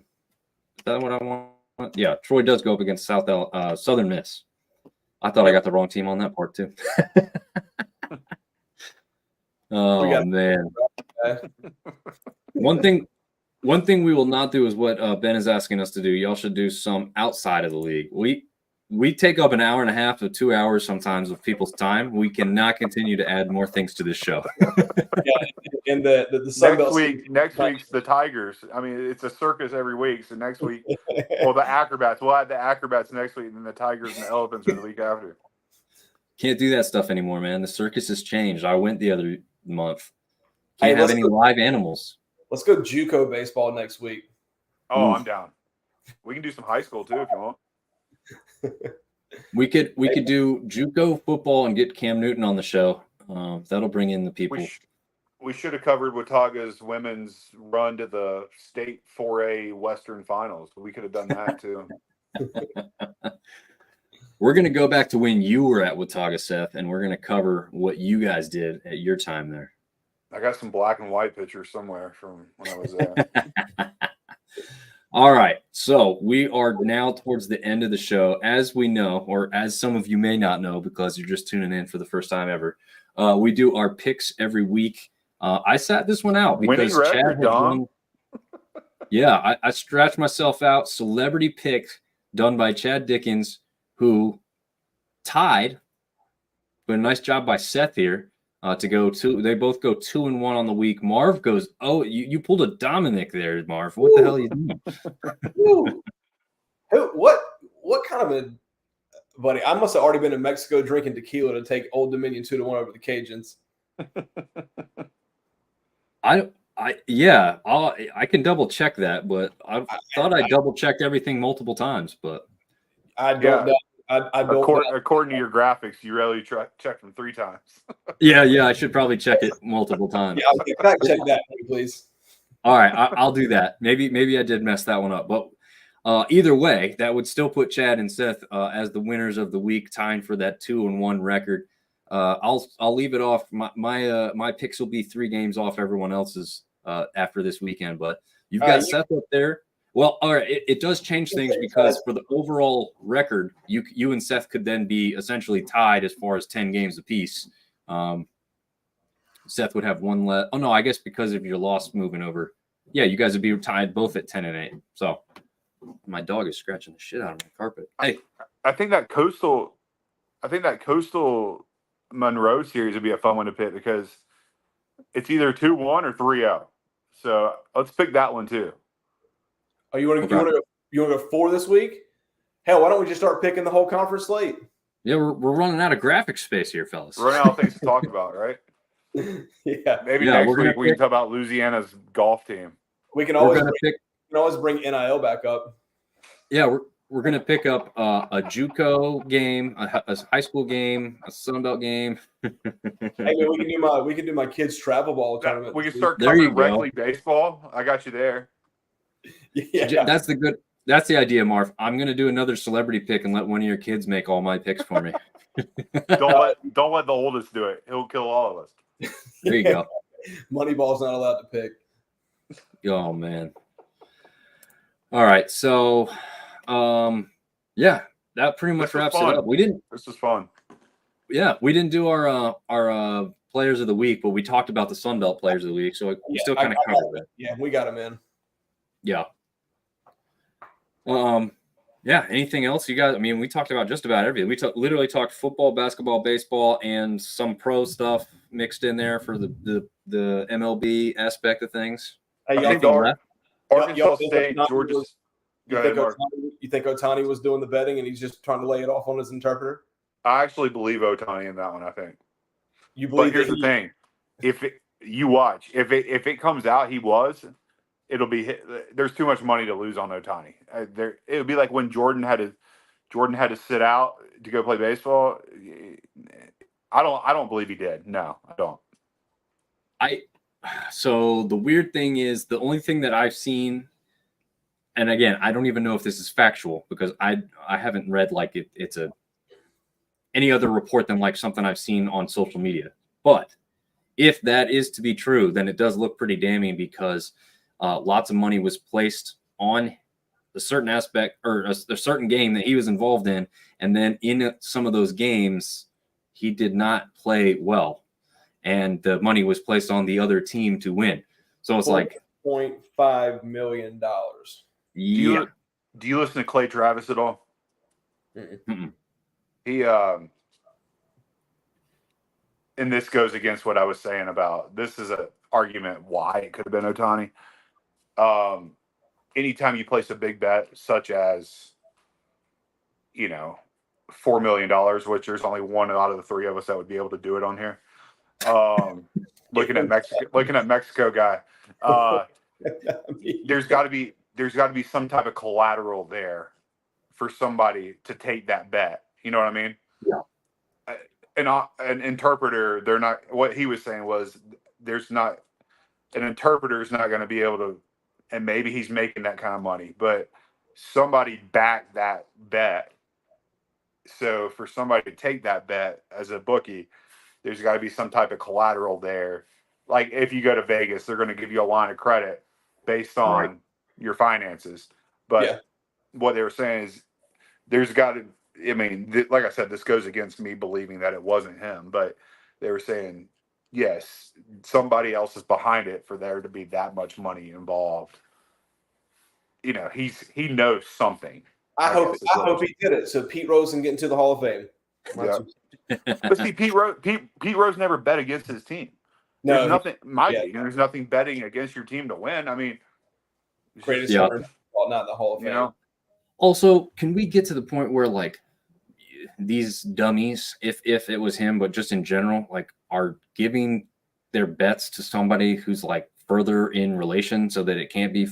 Speaker 1: Is that what I want? Yeah, Troy does go up against Southern Miss. I thought I got the wrong team on that part too. Oh man. One thing we will not do is what Ben is asking us to do. Y'all should do some outside of the league. We take up an hour and a half to 2 hours sometimes of people's time. We cannot continue to add more things to this show.
Speaker 2: And the
Speaker 4: next week's the Tigers. I mean, it's a circus every week. So next week, well, the acrobats. We'll add the acrobats next week, and then the Tigers and the elephants are the week after.
Speaker 1: Can't do that stuff anymore, man. The circus has changed. I went the other month. Can't have any live animals.
Speaker 2: Let's go JUCO baseball next week.
Speaker 4: Oh, I'm down. We can do some high school too if you want.
Speaker 1: We could do JUCO football and get Cam Newton on the show. That'll bring in the people.
Speaker 4: We should have covered Watauga's women's run to the state 4A Western Finals. We could have done that too.
Speaker 1: We're going to go back to when you were at Watauga, Seth, and we're going to cover what you guys did at your time there.
Speaker 4: I got some black and white pictures somewhere from when I was there.
Speaker 1: All right. So we are now towards the end of the show. As we know, or as some of you may not know because you're just tuning in for the first time ever, we do our picks every week. I sat this one out because Chad had done. Yeah, I scratched myself out. Celebrity pick done by Chad Dickens, who tied. But a nice job by Seth here to go two. They both go 2-1 on the week. Marv goes, oh, you pulled a Dominic there, Marv. What the hell are you doing?
Speaker 2: What kind of a buddy? I must have already been in Mexico drinking tequila to take Old Dominion 2-1 over the Cajuns. I can double check that, but I thought I double checked everything multiple times, but I don't know.
Speaker 4: According to your graphics, you really checked them 3 times.
Speaker 1: yeah, I should probably check it multiple times.
Speaker 2: Yeah, fact check that, please.
Speaker 1: All right, I'll do that. Maybe I did mess that one up, but either way, that would still put Chad and Seth as the winners of the week, tying for that 2-1 record. I'll leave it off. My picks will be 3 games off everyone else's after this weekend, but you've got Seth up there. Well, all right, it does change things because for the overall record, you and Seth could then be essentially tied as far as 10 games apiece. Seth would have one less. Oh, no, I guess because of your loss moving over. Yeah, you guys would be tied both at 10-8. So my dog is scratching the shit out of my carpet. Hey,
Speaker 4: I think that Coastal Monroe series would be a fun one to pick because it's either 2-1 or 3-0. So let's pick that one too.
Speaker 2: Oh, you want to go 4 this week? Hell, why don't we just start picking the whole conference slate?
Speaker 1: Yeah, we're running out of graphic space here, fellas.
Speaker 4: We're running out of things to talk about, right?
Speaker 2: Yeah.
Speaker 4: Maybe next week we can talk about Louisiana's golf team.
Speaker 2: We can always bring NIL back up.
Speaker 1: Yeah, we're going to pick up a JUCO game, a high school game, a Sun Belt game.
Speaker 2: Hey, man, we can do my kids' travel ball tournament.
Speaker 4: We can start covering rec league baseball. I got you there.
Speaker 2: Yeah,
Speaker 1: that's the idea, Marv. I'm going to do another celebrity pick and let one of your kids make all my picks for me.
Speaker 4: Don't let the oldest do it. He'll kill all of us.
Speaker 1: There you go.
Speaker 2: Moneyball's not allowed to pick.
Speaker 1: Oh man. All right, so that pretty much wraps it up.
Speaker 4: This was fun.
Speaker 1: Yeah, we didn't do our players of the week, but we talked about the Sun Belt players of the week, so we still kind of covered it.
Speaker 2: Yeah, we got them in.
Speaker 1: Yeah. Anything else you guys? I mean, we talked about just about everything. We literally talked football, basketball, baseball, and some pro stuff mixed in there for the MLB aspect of things.
Speaker 2: Hey,
Speaker 4: Arkansas State, Georgia.
Speaker 2: You think Ohtani was doing the betting and he's just trying to lay it off on his interpreter?
Speaker 4: I actually believe Ohtani in that one. I think.
Speaker 2: You believe?
Speaker 4: But here's the thing: if it comes out he was. It'll be there's too much money to lose on Ohtani. It would be like when Jordan had to sit out to go play baseball. I don't believe he did. No, I don't.
Speaker 1: So the weird thing is the only thing that I've seen, and again, I don't even know if this is factual because I haven't read like it's any other report than like something I've seen on social media. But if that is to be true, then it does look pretty damning because lots of money was placed on a certain aspect or a certain game that he was involved in, and then in some of those games he did not play well, and the money was placed on the other team to win. So it's like
Speaker 2: $0.5 million.
Speaker 1: Yeah.
Speaker 4: Do you listen to Clay Travis at all?
Speaker 1: Mm-mm.
Speaker 4: He and this goes against what I was saying about this is an argument why it could have been Ohtani. Anytime you place a big bet, such as, $4 million, which there's only one out of the three of us that would be able to do it on here. Looking at Mexico guy, there's got to be some type of collateral there for somebody to take that bet. You know what I mean?
Speaker 1: Yeah.
Speaker 4: An interpreter, they're not. What he was saying was, there's not an interpreter is not going to be able to, and maybe he's making that kind of money, but somebody backed that bet. So for somebody to take that bet as a bookie, there's got to be some type of collateral there. Like if you go to Vegas, they're going to give you a line of credit based on your finances. But what they were saying is there's got to, like I said, this goes against me believing that it wasn't him, but they were saying, yes, somebody else is behind it for there to be that much money involved. He knows something.
Speaker 2: I hope he did it. So Pete Rose can get into the Hall of Fame.
Speaker 4: Yeah. But see, Pete Rose never bet against his team.
Speaker 2: No,
Speaker 4: there's nothing. There's nothing betting against your team to win. I mean,
Speaker 2: greatest ever in football, not the Hall of Fame.
Speaker 1: Also, can we get to the point where like these dummies, if it was him, but just in general, like are giving their bets to somebody who's like further in relation so that it can't be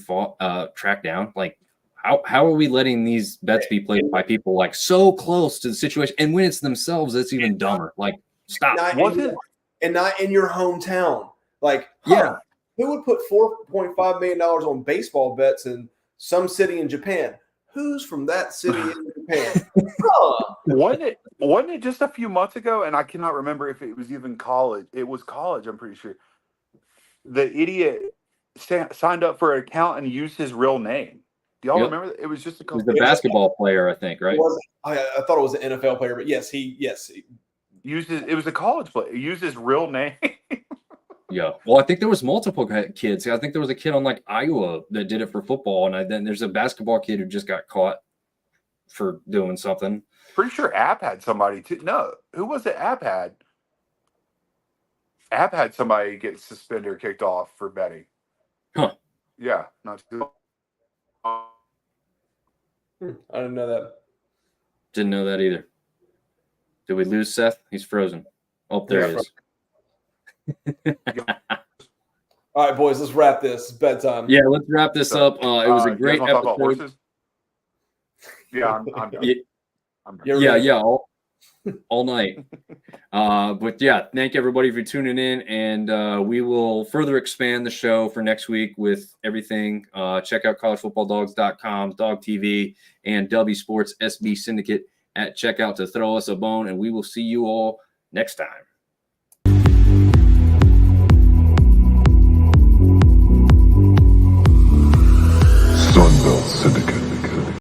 Speaker 1: tracked down? Like how are we letting these bets be played by people like so close to the situation? And when it's themselves, it's even dumber. Like stop.
Speaker 2: And not in your hometown. Like, who would put $4.5 million on baseball bets in some city in Japan? Who's from that city in Japan?
Speaker 4: Wasn't it just a few months ago? And I cannot remember if it was even college. It was college, I'm pretty sure. The idiot signed up for an account and used his real name. Do y'all remember that? It was just
Speaker 1: it was the basketball player, I think, right?
Speaker 2: I thought it was an NFL player, but yes, he
Speaker 4: used it was a college player. He used his real name.
Speaker 1: Yeah. Well, I think there was multiple kids. I think there was a kid on like Iowa that did it for football, and then there's a basketball kid who just got caught for doing something.
Speaker 4: Pretty sure App had somebody too. No, who was it? App had somebody get suspended or kicked off for betting.
Speaker 1: Huh.
Speaker 4: Yeah. Not too.
Speaker 2: I didn't know that.
Speaker 1: Didn't know that either. Did we lose Seth? He's frozen. Oh, there he is.
Speaker 2: All right, boys, let's wrap this. It's bedtime.
Speaker 1: Yeah, let's wrap this up. It was a great episode.
Speaker 4: Yeah, I'm
Speaker 1: done. All night. But yeah, thank everybody for tuning in, and we will further expand the show for next week with everything. Check out collegefootballdogs.com, Dog TV, and W Sports SB Syndicate at checkout to throw us a bone, and we will see you all next time.